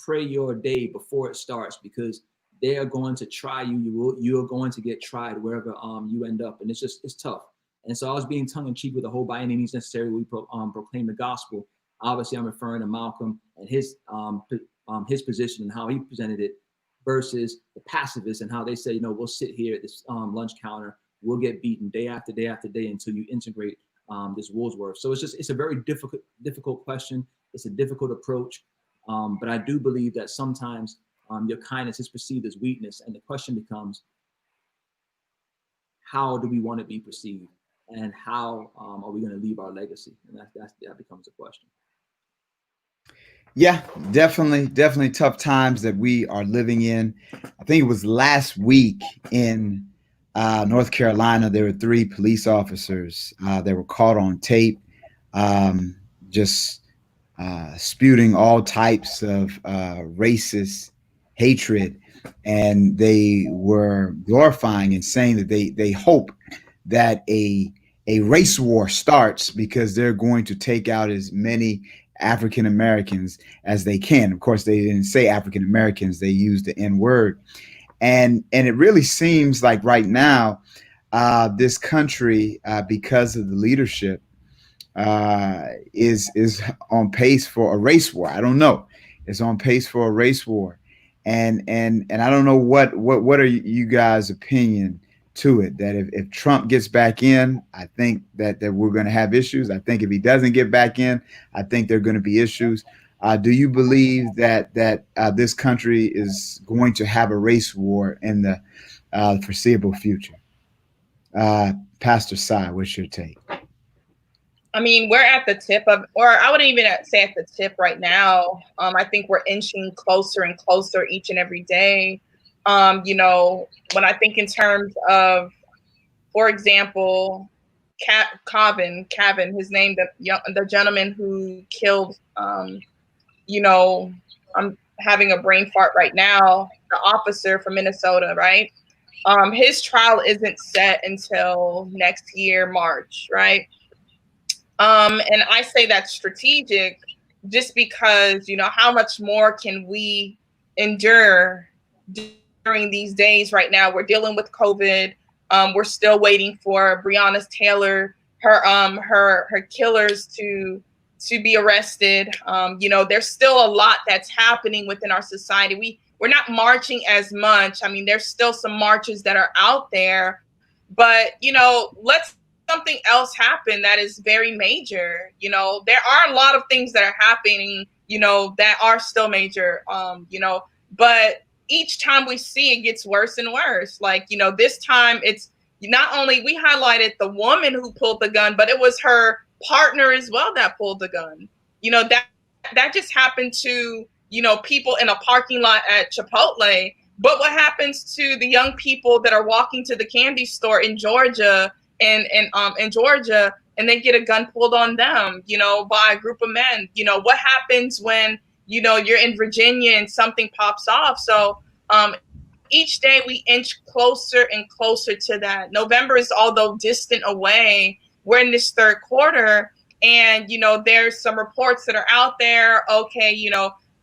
pray your day before it starts, because they are going to try you. You are going to get tried wherever you end up. And it's tough. And so I was being tongue in cheek with the whole by any means necessary we proclaim the gospel. Obviously, I'm referring to Malcolm and his position and how he presented it versus the pacifists and how they say, we'll sit here at this lunch counter, we'll get beaten day after day after day until you integrate this Woolsworth. So it's a very difficult question. It's a difficult approach. But I do believe that sometimes your kindness is perceived as weakness. And the question becomes, how do we want to be perceived? And how are we going to leave our legacy? And that becomes a question. Yeah, definitely tough times that we are living in. I think it was last week in North Carolina, there were 3 police officers that were caught on tape, just spewing all types of racist hatred. And they were glorifying and saying that they hope that a race war starts because they're going to take out as many African Americans as they can. Of course, they didn't say African Americans; they used the N word, and it really seems like right now this country, because of the leadership, is on pace for a race war. I don't know. It's on pace for a race war, and I don't know what are you guys' opinion to it. That if Trump gets back in, I think that we're going to have issues. I think if he doesn't get back in, I think there are going to be issues. Do you believe that this country is going to have a race war in the foreseeable future? Pastor Sai, what's your take? I mean, we're at the tip of, or I wouldn't even say at the tip right now. I think we're inching closer and closer each and every day. When I think in terms of, for example, Cavan, his name, the gentleman who killed, I'm having a brain fart right now, the officer from Minnesota, right? His trial isn't set until next year, March, right? And I say that's strategic just because, how much more can we endure during these days right now? We're dealing with COVID. We're still waiting for Breonna Taylor, her killers to be arrested. There's still a lot that's happening within our society. We're not marching as much. I mean, there's still some marches that are out there, but let's something else happen that is very major. There are a lot of things that are happening, that are still major. But each time we see it gets worse and worse. Like, this time it's not only we highlighted the woman who pulled the gun, but it was her partner as well that pulled the gun. That just happened to, people in a parking lot at Chipotle. But what happens to the young people that are walking to the candy store in Georgia and in Georgia, and they get a gun pulled on them, by a group of men? What happens when, you're in Virginia and something pops off? So each day we inch closer and closer to that. November is, although distant away, we're in this third quarter, and, there's some reports that are out there. Okay,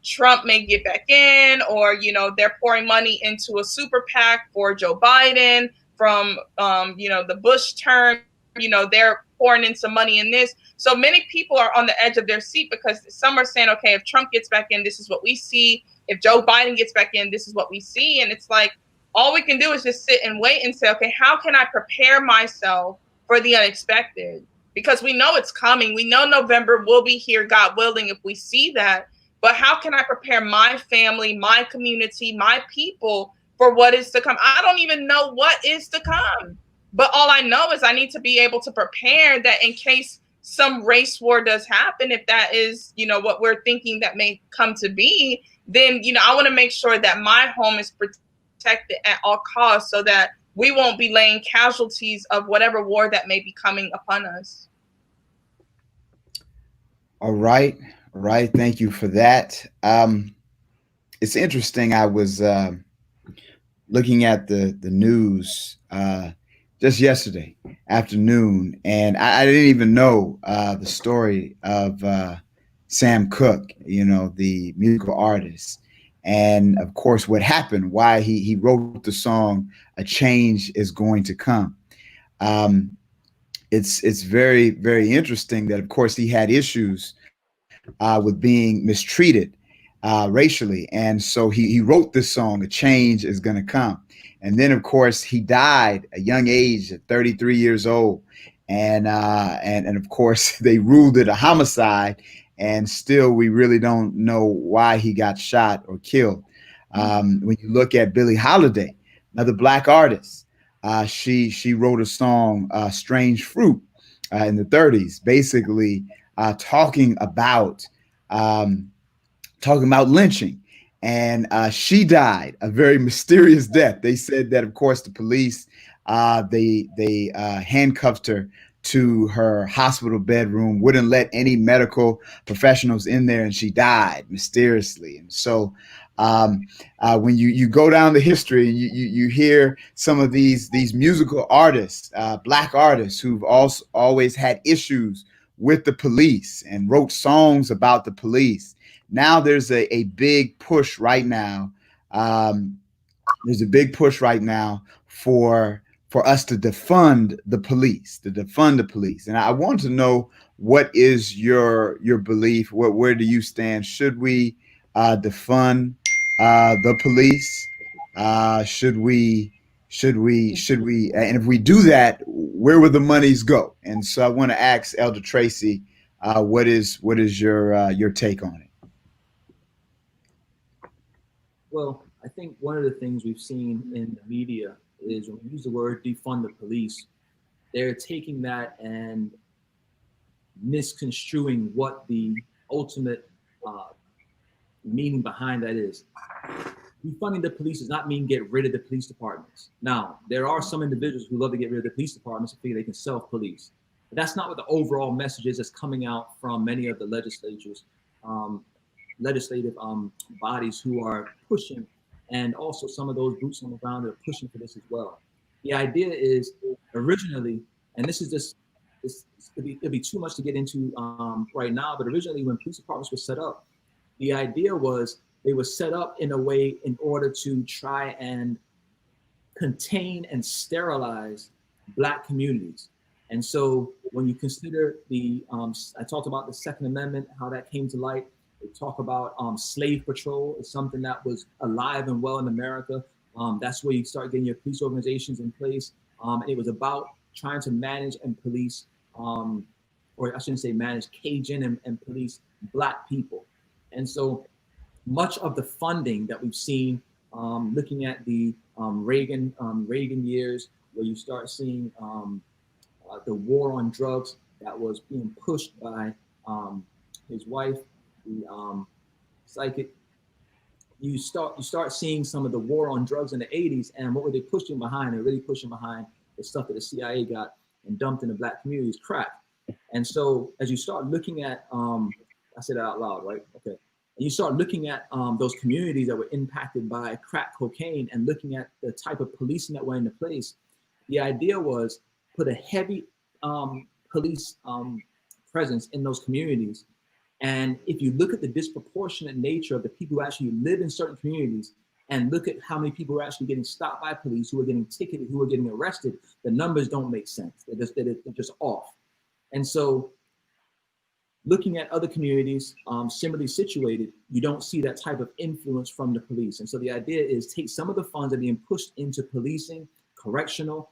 Trump may get back in, or, they're pouring money into a super PAC for Joe Biden from, the Bush term. They're pouring in some money in this. So many people are on the edge of their seat because some are saying, okay, if Trump gets back in, this is what we see. If Joe Biden gets back in, this is what we see. And it's like, all we can do is just sit and wait and say, okay, how can I prepare myself for the unexpected? Because we know it's coming. We know November will be here, God willing, if we see that. But how can I prepare my family, my community, my people for what is to come? I don't even know what is to come. But all I know is I need to be able to prepare that in case some race war does happen, if that is, what we're thinking that may come to be, then, I want to make sure that my home is protected at all costs so that we won't be laying casualties of whatever war that may be coming upon us. All right. All right. Thank you for that. It's interesting. I was looking at the news just yesterday afternoon, and I didn't even know the story of Sam Cooke, the musical artist, and of course what happened, why he wrote the song "A Change Is Going to Come." It's very, very interesting that of course he had issues with being mistreated racially, and so he wrote this song, "A Change Is Going to Come." And then, of course, he died at a young age, at 33 years old, and of course they ruled it a homicide, and still we really don't know why he got shot or killed. When you look at Billie Holiday, another Black artist, she wrote a song, "Strange Fruit," in the 30s, basically talking about lynching. And she died a very mysterious death. They said that, of course, the police they handcuffed her to her hospital bedroom, wouldn't let any medical professionals in there, and she died mysteriously. And so when you go down the history and you hear some of these musical artists, Black artists who've also always had issues with the police and wrote songs about the police. Now there's a big push right now. There's a big push right now for for us to defund the police, And I want to know, what is your belief? Where do you stand? Should we defund the police? Should we? Should we? And if we do that, where will the monies go? And so I want to ask Elder Tracy, what is your take on it? Well, I think one of the things we've seen in the media is when we use the word defund the police, they're taking that and misconstruing what the ultimate meaning behind that is. Defunding the police does not mean get rid of the police departments. Now, there are some individuals who love to get rid of the police departments and figure they can self-police. But that's not what the overall message is that's coming out from many of the legislative bodies who are pushing, and also some of those boots on the ground that are pushing for this as well. The idea is originally, and this is just, it'd be too much to get into right now, but originally when police departments were set up, the idea was they were set up in a way in order to try and contain and sterilize Black communities. And so when you consider I talked about the Second Amendment, how that came to light. They talk about slave patrol is something that was alive and well in America. That's where you start getting your police organizations in place. And it was about trying to manage and police, or I shouldn't say manage, cage in and police Black people. And so much of the funding that we've seen, looking at the Reagan years, where you start seeing the war on drugs that was being pushed by his wife, the psychic. You start seeing some of the war on drugs in the 80s, and what were they pushing behind? They're really pushing behind the stuff that the CIA got and dumped in the Black communities, crack. And so as you start looking at, I said that out loud, right? Okay. And you start looking at those communities that were impacted by crack cocaine and looking at the type of policing that went into place. The idea was put a heavy police presence in those communities. And if you look at the disproportionate nature of the people who actually live in certain communities and look at how many people are actually getting stopped by police, who are getting ticketed, who are getting arrested, the numbers don't make sense. They're just off. And so looking at other communities similarly situated, you don't see that type of influence from the police. And so the idea is take some of the funds that are being pushed into policing, correctional,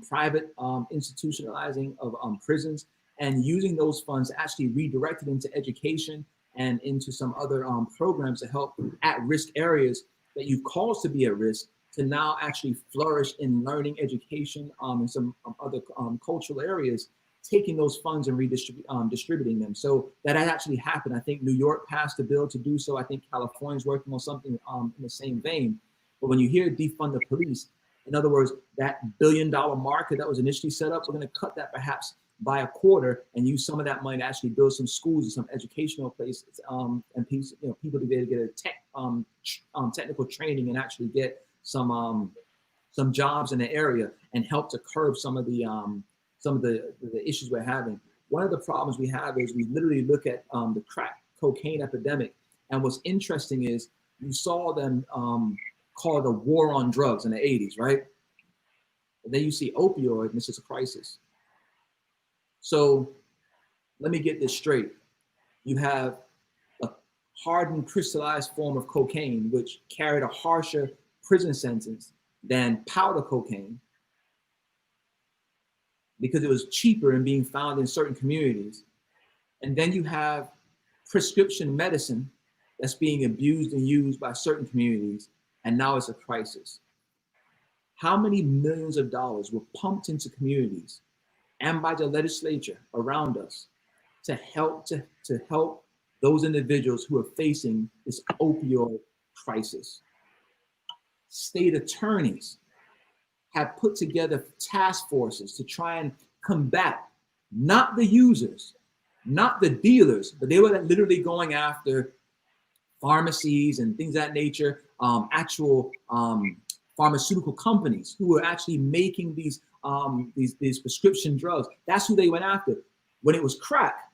private institutionalizing of prisons, and using those funds actually redirected into education and into some other programs to help at-risk areas that you cause to be at risk to now actually flourish in learning, education, and some other cultural areas, taking those funds and distributing them. So that has actually happened. I think New York passed a bill to do so. I think California's working on something in the same vein. But when you hear defund the police, in other words, that $1 billion market that was initially set up, we're going to cut that perhaps by a quarter and use some of that money to actually build some schools and some educational places, and people to be able to get a technical training and actually get some jobs in the area and help to curb some of the issues we're having. One of the problems we have is we literally look at the crack cocaine epidemic, and what's interesting is you saw them call it a war on drugs in the 80s, right? And then you see opioid, and this is a crisis. So let me get this straight. You have a hardened, crystallized form of cocaine, which carried a harsher prison sentence than powder cocaine because it was cheaper and being found in certain communities. And then you have prescription medicine that's being abused and used by certain communities, and now it's a crisis. How many millions of dollars were pumped into communities and by the legislature around us to help those individuals who are facing this opioid crisis? State attorneys have put together task forces to try and combat not the users, not the dealers, but they were literally going after pharmacies and things of that nature, actual pharmaceutical companies who were actually making these prescription drugs. That's who they went after. When it was crack,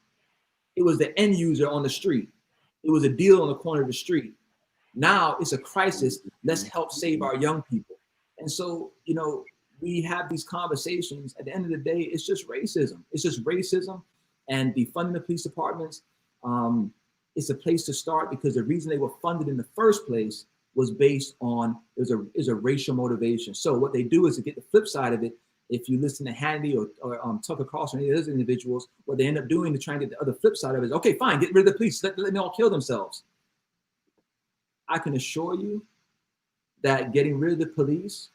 it was the end user on the street. It was a deal on the corner of the street. Now it's a crisis. Let's help save our young people. And so, we have these conversations, at the end of the day, it's just racism. It's just racism, and defunding the police departments is a place to start, because the reason they were funded in the first place was based on is a racial motivation. So what they do is, to get the flip side of it, if you listen to Hannity or Tucker Carlson or any of those individuals, what they end up doing to try and get the other flip side of it is, okay, fine, get rid of the police, let them all kill themselves. I can assure you that getting rid of the police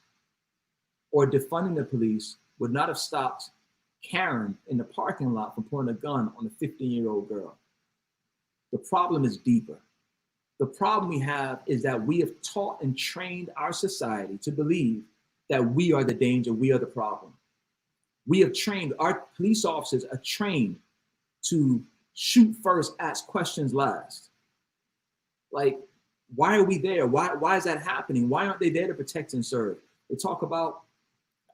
or defunding the police would not have stopped Karen in the parking lot from pulling a gun on a 15-year-old girl. The problem is deeper. The problem we have is that we have taught and trained our society to believe that we are the danger, we are the problem. We have trained, our police officers are trained to shoot first, ask questions last. Like, why are we there? Why is that happening? Why aren't they there to protect and serve? They talk about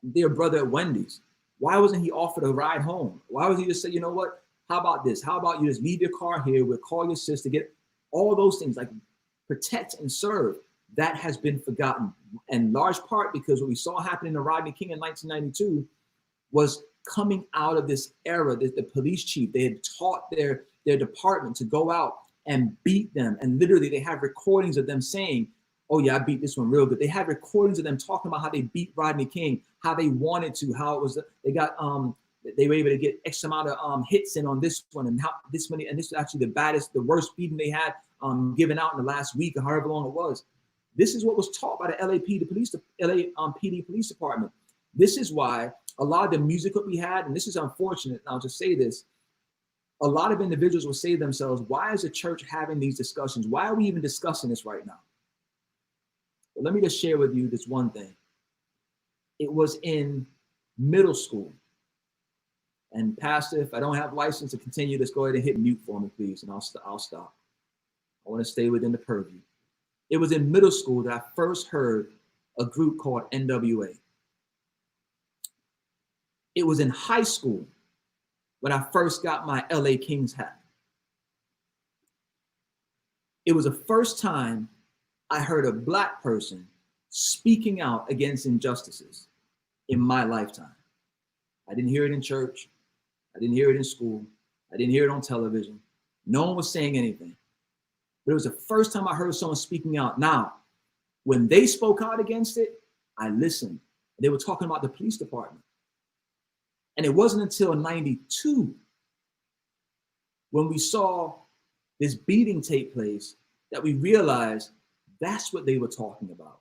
their brother at Wendy's. Why wasn't he offered a ride home? Why was he just say, you know what? How about this? How about you just leave your car here? We'll call your sister, get all those things, like protect and serve. That has been forgotten, in large part because what we saw happen in the Rodney King in 1992 was coming out of this era that the police chief, they had taught their department to go out and beat them. And literally they have recordings of them saying, oh yeah, I beat this one real good. They had recordings of them talking about how they beat Rodney King, how they wanted to, how it was, they got, they were able to get X amount of hits in on this one, and how this many, and this is actually the baddest, the worst beating they had given out in the last week or however long it was. This is what was taught by the LAPD police department. This is why a lot of the music that we had, and this is unfortunate, and I'll just say this, a lot of individuals will say to themselves, why is the church having these discussions? Why are we even discussing this right now? Well, let me just share with you this one thing. It was in middle school. And Pastor, if I don't have license to continue, just go ahead and hit mute for me, please, and I'll stop. I want to stay within the purview. It was in middle school that I first heard a group called NWA. It was in high school when I first got my LA Kings hat. It was the first time I heard a Black person speaking out against injustices in my lifetime. I didn't hear it in church. I didn't hear it in school. I didn't hear it on television. No one was saying anything. But it was the first time I heard someone speaking out. Now, when they spoke out against it, I listened. They were talking about the police department. And it wasn't until 92 when we saw this beating take place that we realized that's what they were talking about.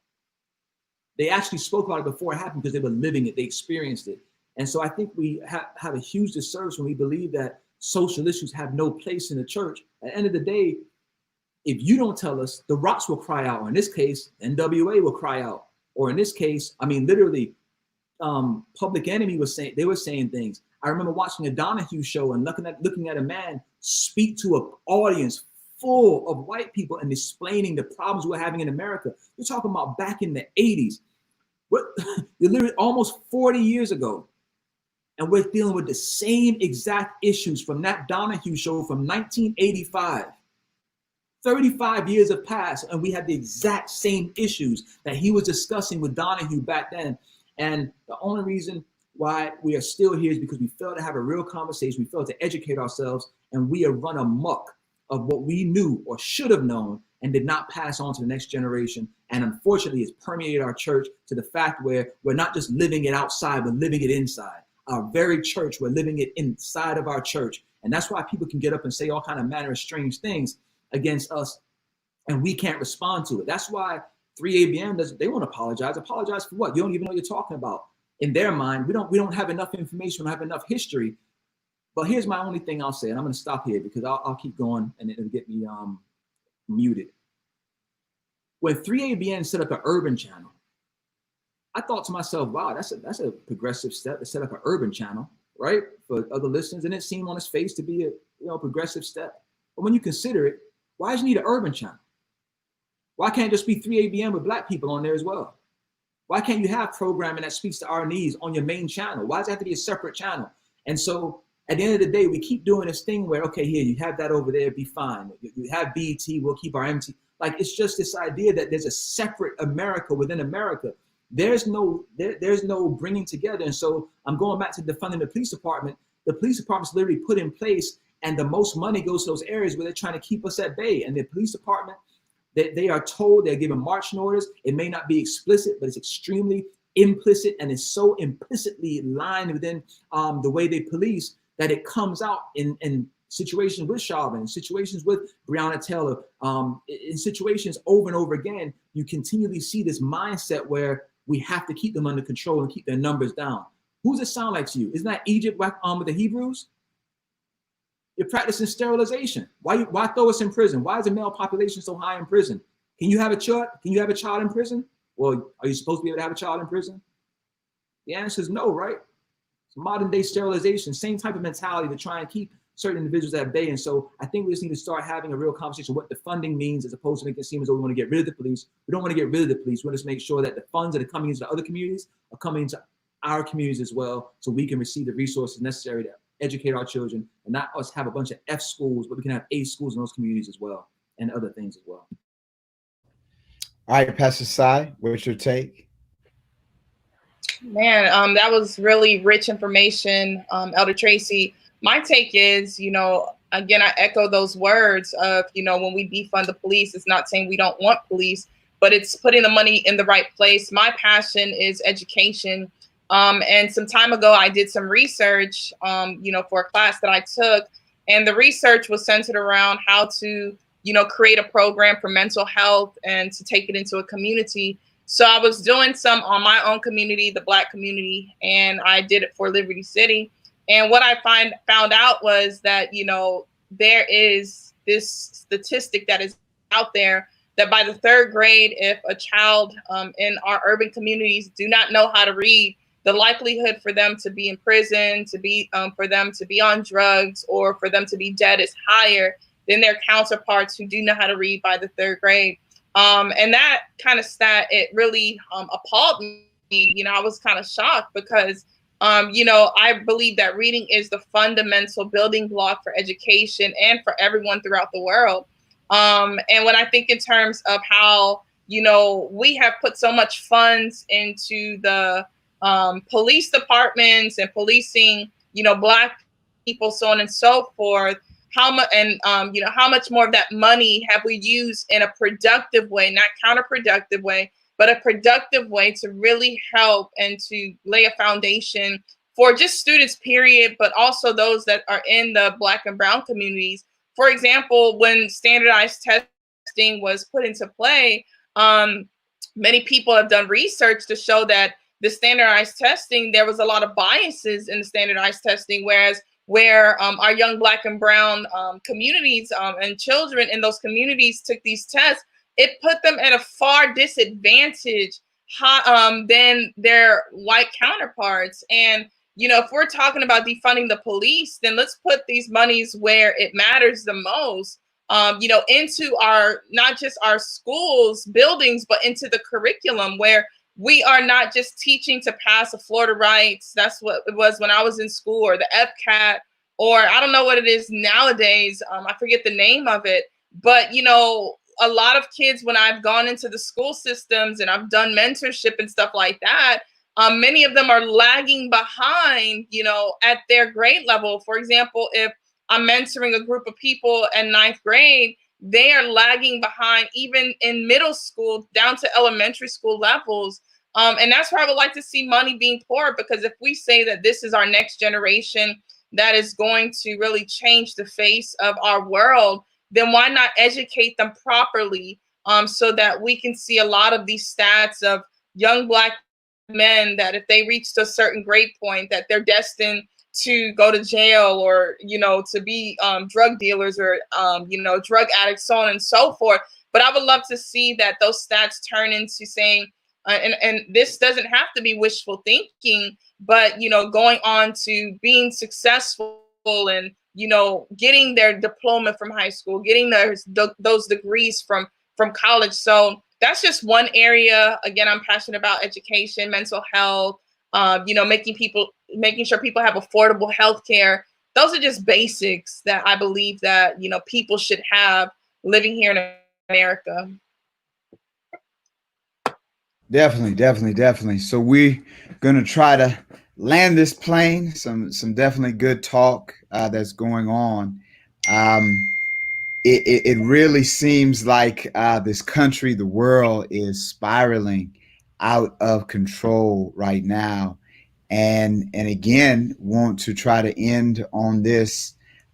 They actually spoke about it before it happened because they were living it, they experienced it. And so I think we have a huge disservice when we believe that social issues have no place in the church. At the end of the day, if you don't tell us, the rocks will cry out. Or in this case, NWA will cry out. Or in this case, I mean, literally, Public Enemy was saying, they were saying things. I remember watching a Donahue show and looking at a man speak to an audience full of white people and explaining the problems we're having in America. You're talking about back in the 80s. You're literally almost 40 years ago. And we're dealing with the same exact issues from that Donahue show from 1985. 35 years have passed and we have the exact same issues that he was discussing with Donahue back then. And the only reason why we are still here is because we failed to have a real conversation. We failed to educate ourselves, and we have run amok of what we knew or should have known and did not pass on to the next generation. And unfortunately, it's permeated our church to the fact where we're not just living it outside, but living it inside. Our very church, we're living it inside of our church. And that's why people can get up and say all kind of manner of strange things against us, and we can't respond to it. That's why 3ABN doesn't, they won't apologize. Apologize for what? You don't even know what you're talking about. In their mind, we don't have enough information, we don't have enough history. But here's my only thing I'll say, and I'm going to stop here because I'll keep going and it'll get me muted. When 3ABN set up an urban channel, I thought to myself, wow, that's a progressive step to set up an urban channel, right? For other listeners, and it seemed on its face to be a progressive step. But when you consider it, why does you need an urban channel? Why can't it just be 3ABN with Black people on there as well? Why can't you have programming that speaks to our needs on your main channel? Why does it have to be a separate channel? And so at the end of the day, we keep doing this thing where, okay, here, you have that over there, be fine. You have BET, we'll keep our MT. Like, it's just this idea that there's a separate America within America. there's no bringing together. And so I'm going back to defunding the police department. The police department's literally put in place, and the most money goes to those areas where they're trying to keep us at bay. And the police department, they are told, they're given marching orders. It may not be explicit, but it's extremely implicit, and it's so implicitly lined within the way they police that it comes out in situations with Chauvin, situations with Breonna Taylor, in situations over and over again. You continually see this mindset where we have to keep them under control and keep their numbers down. Who's it sound like to you? Isn't that Egypt with the Hebrews? You're practicing sterilization. Why throw us in prison? Why is the male population so high in prison? Can you have a child? Can you have a child in prison? Well, are you supposed to be able to have a child in prison? The answer is no, right? It's modern day sterilization, same type of mentality to try and keep certain individuals at bay. And so I think we just need to start having a real conversation what the funding means, as opposed to making it seem as though we want to get rid of the police. We don't want to get rid of the police. We want to make sure that the funds that are coming into other communities are coming into our communities as well, so we can receive the resources necessary to educate our children, and not us have a bunch of F schools, but we can have A schools in those communities as well, and other things as well. All right, Pastor Sai, what's your take? Man, that was really rich information, Elder Tracy. My take is, again, I echo those words of, when we defund the police, it's not saying we don't want police, but it's putting the money in the right place. My passion is education. And some time ago, I did some research, for a class that I took, and the research was centered around how to, create a program for mental health and to take it into a community. So I was doing some on my own community, the Black community, and I did it for Liberty City. And what I found out was that, there is this statistic that is out there that by the third grade, if a child in our urban communities do not know how to read, the likelihood for them to be in prison, for them to be on drugs, or for them to be dead is higher than their counterparts who do know how to read by the third grade. And that kind of stat, it really appalled me. I was kind of shocked because, I believe that reading is the fundamental building block for education and for everyone throughout the world. And when I think in terms of how, we have put so much funds into the police departments and policing, Black people, so on and so forth, how much, and how much more of that money have we used in a productive way, not counterproductive way, but a productive way to really help and to lay a foundation for just students, period, but also those that are in the Black and brown communities. For example, when standardized testing was put into play, many people have done research to show that the standardized testing, there was a lot of biases in the standardized testing, where our young Black and brown communities and children in those communities took these tests, it put them at a far disadvantage than their white counterparts. And, if we're talking about defunding the police, then let's put these monies where it matters the most, into not just our schools, buildings, but into the curriculum, where we are not just teaching to pass a Florida Rights. That's what it was when I was in school, or the FCAT, or I don't know what it is nowadays. I forget the name of it. But, a lot of kids, when I've gone into the school systems and I've done mentorship and stuff like that, many of them are lagging behind, at their grade level. For example, if I'm mentoring a group of people in 9th grade, they are lagging behind even in middle school down to elementary school levels. And that's where I would like to see money being poured, because if we say that this is our next generation that is going to really change the face of our world, then why not educate them properly, so that we can see a lot of these stats of young Black men that if they reach a certain grade point, that they're destined to go to jail, or, to be drug dealers, or, drug addicts, so on and so forth. But I would love to see that those stats turn into saying, and this doesn't have to be wishful thinking, but, going on to being successful and, getting their diploma from high school, getting those degrees from college. So that's just one area. Again, I'm passionate about education, mental health, making sure people have affordable health care. Those are just basics that I believe that, people should have living here in America. Definitely, definitely, definitely. So we're gonna try to land this plane. Some definitely good talk that's going on. Um, it really seems like this country, the world, is spiraling out of control right now, and again, want to try to end on this.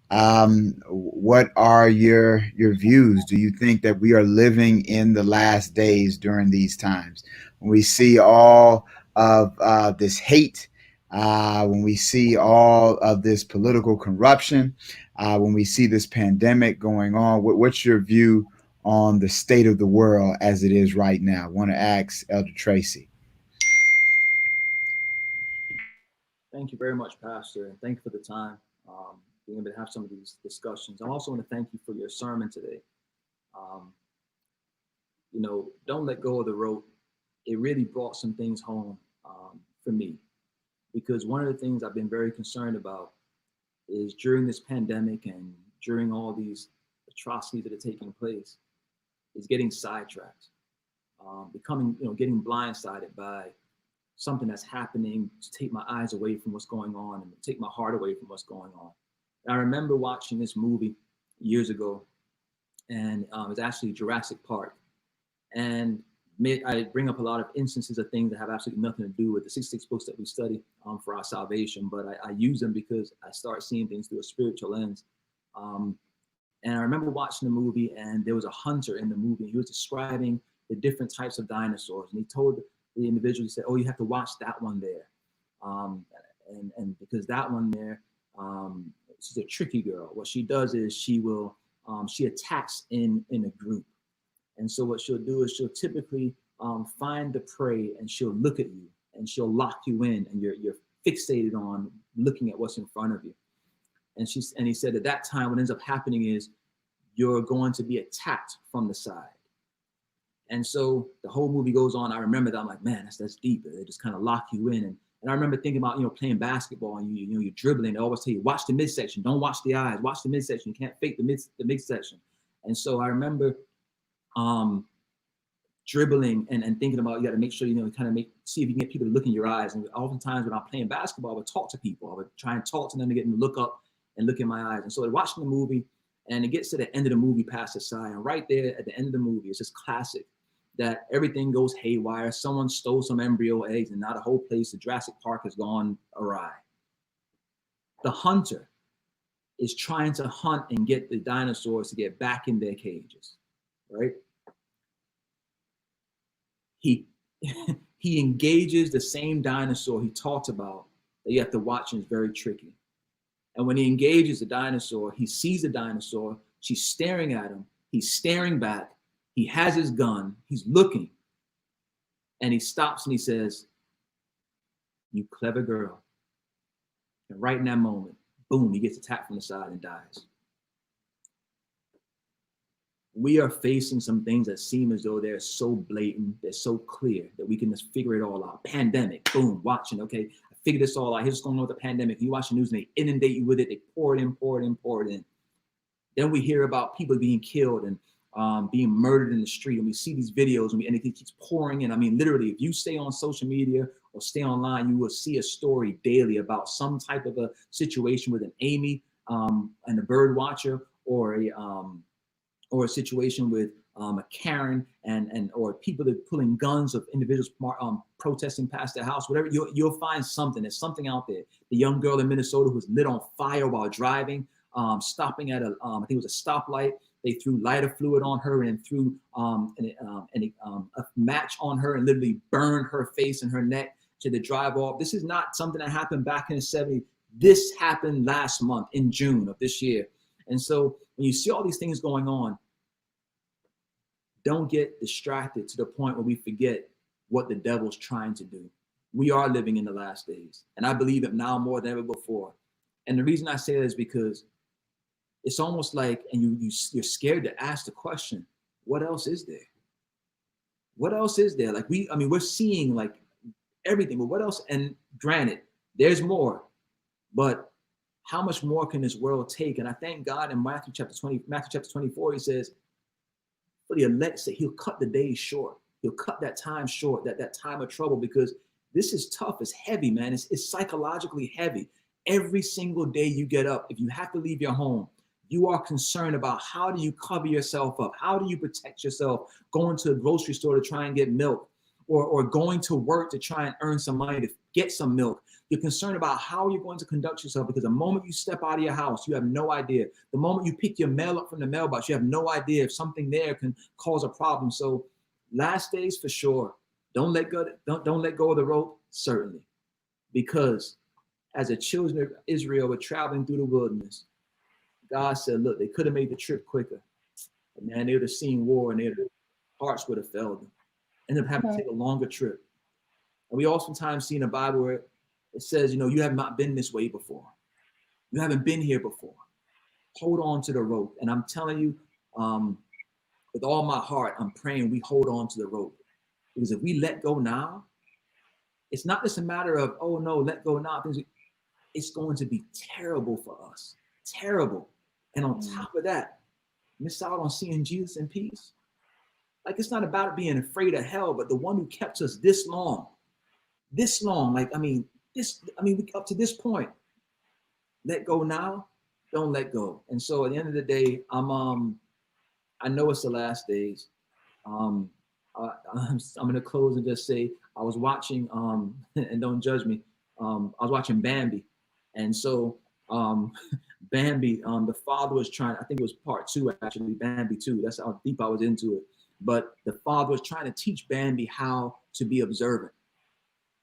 What are your views? Do you think that we are living in the last days during these times when we see all of this hate, when we see all of this political corruption, when we see this pandemic going on? What's your view on the state of the world as it is right now? I want to ask Elder Tracy. Thank you very much, Pastor, and thank you for the time, being able to have some of these discussions. I also want to thank you for your sermon today. Um, don't let go of the rope. It really brought some things home, for me, because one of the things I've been very concerned about is during this pandemic and during all these atrocities that are taking place, is getting sidetracked, getting blindsided by something that's happening to take my eyes away from what's going on and take my heart away from what's going on. And I remember watching this movie years ago, and it was actually Jurassic Park. And I bring up a lot of instances of things that have absolutely nothing to do with the 66 books that we study for our salvation, but I use them because I start seeing things through a spiritual lens. And I remember watching the movie, and there was a hunter in the movie. He was describing the different types of dinosaurs, and he told the individual, he said, "Oh, you have to watch that one there, and because that one there, she's a tricky girl. What she does is she attacks in a group, and so what she'll do is she'll typically find the prey, and she'll look at you, and she'll lock you in, and you're fixated on looking at what's in front of you." And he said at that time, what ends up happening is you're going to be attacked from the side. And so the whole movie goes on. I remember that. I'm like, man, that's deep. They just kind of lock you in. And I remember thinking about, playing basketball, and you're dribbling. They always tell you, watch the midsection. Don't watch the eyes. Watch the midsection. You can't fake the midsection. And so I remember dribbling and thinking about, you got to make sure, see if you can get people to look in your eyes. And oftentimes when I'm playing basketball, I would talk to people. I would try and talk to them to get them to look up and look in my eyes. And so watching the movie, and it gets to the end of the movie past the side, and right there at the end of the movie, it's just classic that everything goes haywire. Someone stole some embryo eggs, and now the whole place, the Jurassic Park, has gone awry. The hunter is trying to hunt and get the dinosaurs to get back in their cages, right? He he engages the same dinosaur he talked about that you have to watch, and it's very tricky. And when he engages the dinosaur, he sees the dinosaur. She's staring at him. He's staring back. He has his gun. He's looking. And he stops and he says, "You clever girl." And right in that moment, boom, he gets attacked from the side and dies. We are facing some things that seem as though they're so blatant, they're so clear that we can just figure it all out. Pandemic, boom, watching, okay, I figured this all out. Here's what's going on with the pandemic. You watch the news and they inundate you with it. They pour it in. Then we hear about people being killed and being murdered in the street. And we see these videos and it keeps pouring in. I mean, literally, if you stay on social media or stay online, you will see a story daily about some type of a situation with an Amy and a bird watcher, or a situation with a Karen or people that are pulling guns of individuals protesting past their house, whatever. You'll find something. There's something out there. The young girl in Minnesota who was lit on fire while driving, stopping at I think it was a stoplight. They threw lighter fluid on her and threw a match on her and literally burned her face and her neck to the drive off. This is not something that happened back in the 70s. This happened last month in June of this year. And so when you see all these things going on, don't get distracted to the point where we forget what the devil's trying to do. We are living in the last days, and I believe it now more than ever before. And the reason I say that is because it's almost like, and you're scared to ask the question, what else is there? What else is there? Like we're seeing like everything, but what else? And granted, there's more, but how much more can this world take? And I thank God in Matthew chapter 24, he says, for the elect's sake, he'll cut the days short. He'll cut that time short, that time of trouble, because this is tough. It's heavy, man. It's psychologically heavy. Every single day you get up, if you have to leave your home, you are concerned about how do you cover yourself up? How do you protect yourself going to a grocery store to try and get milk, or going to work to try and earn some money to get some milk? You're concerned about how you're going to conduct yourself, because the moment you step out of your house, you have no idea. The moment you pick your mail up from the mailbox, you have no idea if something there can cause a problem. So last days for sure. Don't let go of the rope, certainly. Because as the children of Israel were traveling through the wilderness, God said, look, they could have made the trip quicker. But man, they would have seen war and their hearts would have failed them. Ended up having to take a longer trip. And we oftentimes see in the Bible where it says, you have not been this way before. You haven't been here before. Hold on to the rope. And I'm telling you, with all my heart, I'm praying we hold on to the rope. Because if we let go now, it's not just a matter of, oh no, let go now. It's going to be terrible for us. Terrible. And on top of that, miss out on seeing Jesus in peace. Like, it's not about being afraid of hell, but the one who kept us this long, like, up to this point, let go now, don't let go. And so at the end of the day, I know it's the last days. I'm going to close and just say, I was watching, and don't judge me, I was watching Bambi. And so Bambi, the father was trying, I think it was part 2, actually, Bambi 2. That's how deep I was into it. But the father was trying to teach Bambi how to be observant.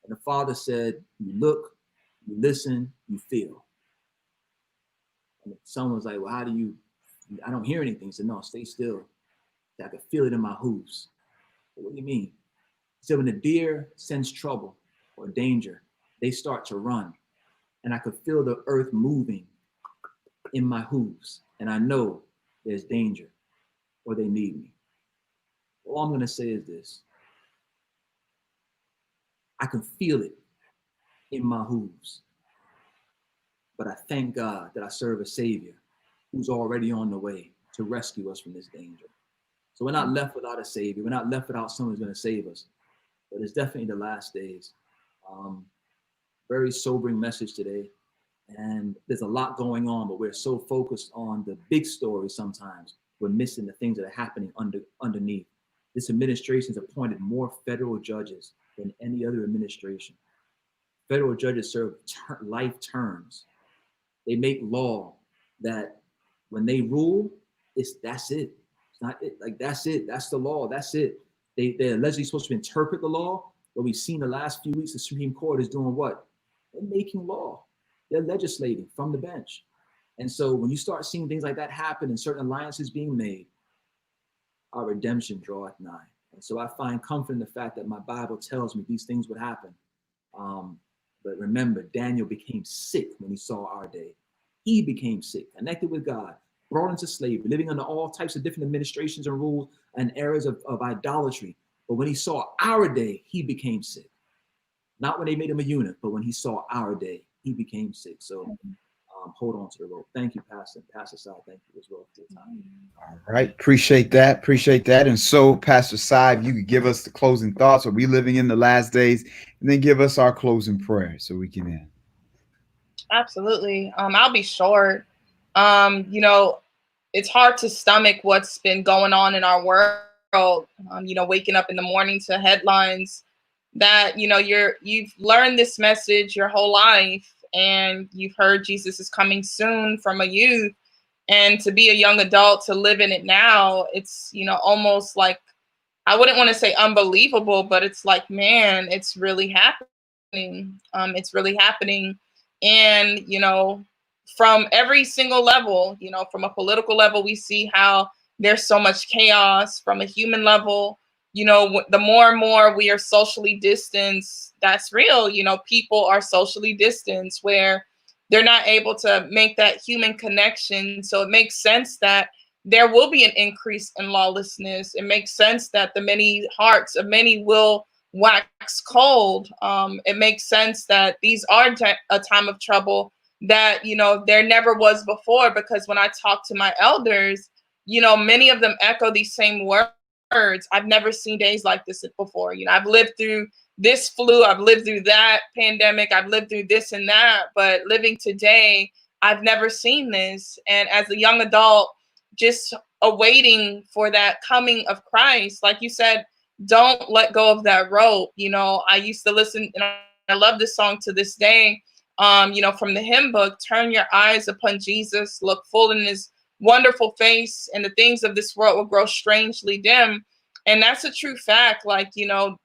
And the father said, you look, you listen, you feel. And someone was like, well, I don't hear anything. He said, no, stay still. I could feel it in my hooves. What do you mean? He said, when the deer sense trouble or danger, they start to run. And I could feel the earth moving in my hooves. And I know there's danger or they need me. All I'm going to say is this. I can feel it in my hooves. But I thank God that I serve a Savior who's already on the way to rescue us from this danger. So we're not left without a Savior. We're not left without someone who's going to save us. But it's definitely the last days. Very sobering message today. And there's a lot going on, but we're so focused on the big story sometimes, we're missing the things that are happening underneath. This administration has appointed more federal judges than any other administration. Federal judges serve life terms. They make law that when they rule, that's it. It's not it. Like, that's it. That's the law. That's it. They're allegedly supposed to interpret the law. But we've seen the last few weeks, the Supreme Court is doing what? They're making law. They're legislating from the bench. And so when you start seeing things like that happen and certain alliances being made, our redemption draweth nigh. And so I find comfort in the fact that my Bible tells me these things would happen. But remember, Daniel became sick when he saw our day. He became sick, connected with God, brought into slavery, living under all types of different administrations and rules and eras of idolatry. But when he saw our day, he became sick. Not when they made him a eunuch, but when he saw our day, he became sick. So hold on to the rope. Thank you, Pastor. Pastor Side, thank you as well for your time. All right. Appreciate that. And so, Pastor Side, you could give us the closing thoughts. Are we living in the last days? And then give us our closing prayer so we can end. Absolutely. I'll be short. It's hard to stomach what's been going on in our world. Waking up in the morning to headlines that, you've learned this message your whole life and you've heard Jesus is coming soon from a youth, and to be a young adult to live in it now, it's, almost like, I wouldn't want to say unbelievable, but it's like, man, it's really happening. It's really happening. And, from every single level, from a political level, we see how there's so much chaos. From a human level, the more and more we are socially distanced, that's real. People are socially distanced where they're not able to make that human connection. So it makes sense that there will be an increase in lawlessness. It makes sense that the many hearts of many will wax cold. It makes sense that these are a time of trouble that, there never was before, because when I talk to my elders, many of them echo these same words words, I've never seen days like this before. You know, I've lived through this flu, I've lived through that pandemic, I've lived through this and that, but living today, I've never seen this. And as a young adult, just awaiting for that coming of Christ, like you said, don't let go of that rope. You know, I used to listen, and I love this song to this day. You know, from the hymn book, turn your eyes upon Jesus, look full in his wonderful face, and the things of this world will grow strangely dim. And that's a true fact. Like, you know,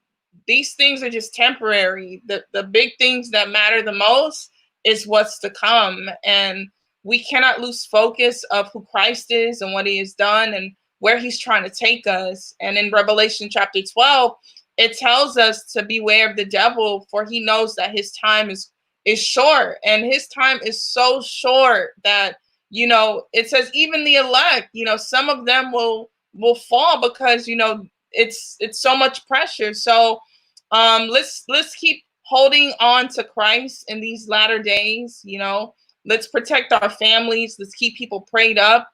these things are just temporary. The big things that matter the most is what's to come. And we cannot lose focus of who Christ is and what he has done and where he's trying to take us. And in Revelation chapter 12, it tells us to beware of the devil, for he knows that his time is short, and his time is so short that, you know, it says even the elect, you know, some of them will fall because, you know, it's so much pressure. So let's keep holding on to Christ in these latter days. You know, let's protect our families, let's keep people prayed up.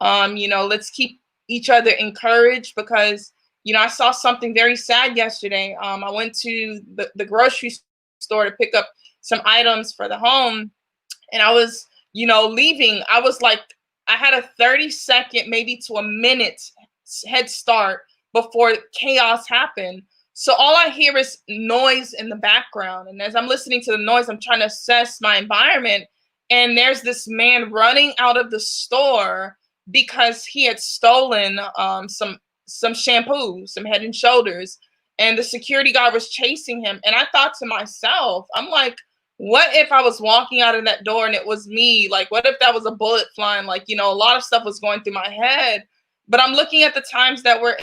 You know, let's keep each other encouraged, because, you know, I saw something very sad yesterday. I went to the grocery store to pick up some items for the home, and I was, you know, leaving. I was like, I had a 30-second, maybe to a minute head start before chaos happened. So all I hear is noise in the background. And as I'm listening to the noise, I'm trying to assess my environment. And there's this man running out of the store because he had stolen some shampoo, some Head and Shoulders. And the security guard was chasing him. And I thought to myself, I'm like, what if I was walking out of that door and it was me? Like, what if that was a bullet flying? Like, you know, a lot of stuff was going through my head. But I'm looking at the times that we're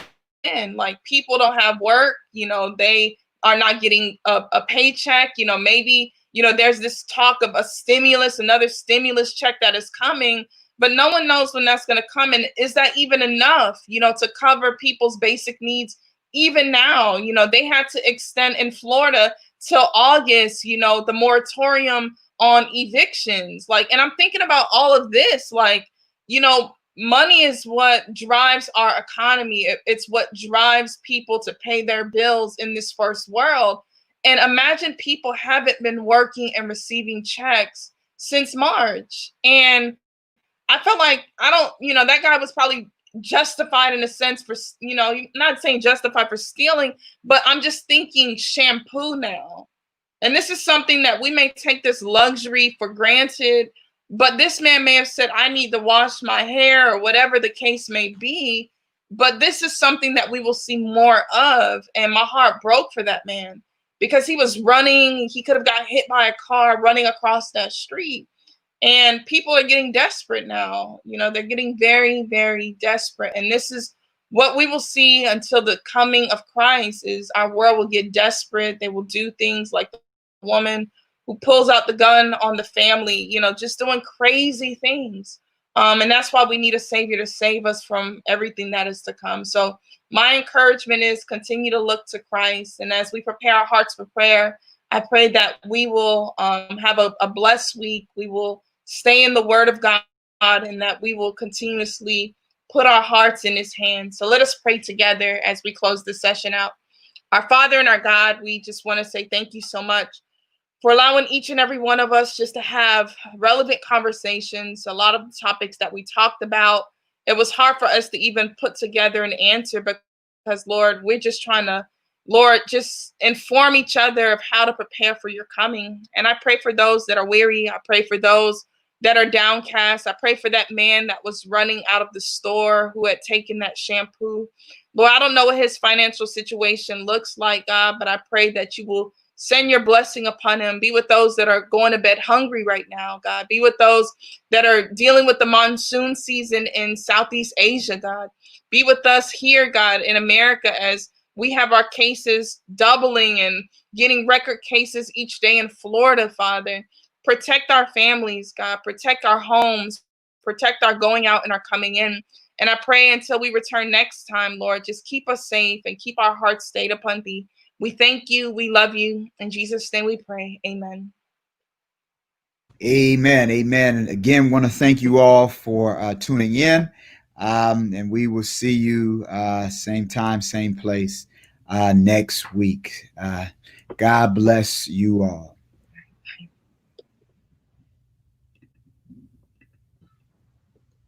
in. Like, people don't have work. You know, they are not getting a paycheck. You know, maybe, you know, there's this talk of a stimulus, another stimulus check that is coming, but no one knows when that's going to come. And is that even enough, you know, to cover people's basic needs? Even now, you know, they had to extend in Florida till August, you know, the moratorium on evictions. Like, and I'm thinking about all of this, like, you know, money is what drives our economy. It's what drives people to pay their bills in this first world. And imagine people haven't been working and receiving checks since March. And I felt like, I don't, you know, that guy was probably justified in a sense for, you know, not saying justified for stealing, but I'm just thinking shampoo now. And this is something that we may take this luxury for granted, but this man may have said, I need to wash my hair, or whatever the case may be. But this is something that we will see more of. And my heart broke for that man, because he was running. He could have got hit by a car running across that street. And people are getting desperate now. You know, they're getting very, very desperate. And this is what we will see until the coming of Christ, is our world will get desperate. They will do things like the woman who pulls out the gun on the family, you know, just doing crazy things. And that's why we need a savior to save us from everything that is to come. So my encouragement is continue to look to Christ. And as we prepare our hearts for prayer, I pray that we will have a blessed week. We will stay in the word of God, and that we will continuously put our hearts in his hands. So let us pray together as we close this session out. Our Father and our God, we just want to say thank you so much for allowing each and every one of us just to have relevant conversations. A lot of the topics that we talked about, it was hard for us to even put together an answer, because, Lord, we're just trying to, Lord, just inform each other of how to prepare for your coming. And I pray for those that are weary. I pray for those that are downcast. I pray for that man that was running out of the store who had taken that shampoo. Lord, I don't know what his financial situation looks like, God, but I pray that you will send your blessing upon him. Be with those that are going to bed hungry right now, God. Be with those that are dealing with the monsoon season in Southeast Asia, God. Be with us here, God, in America, as we have our cases doubling and getting record cases each day in Florida, Father. Protect our families, God. Protect our homes. Protect our going out and our coming in. And I pray until we return next time, Lord, just keep us safe and keep our hearts stayed upon thee. We thank you. We love you. In Jesus' name we pray. Amen. Amen. Amen. And again, want to thank you all for tuning in. And we will see you same time, same place next week. God bless you all.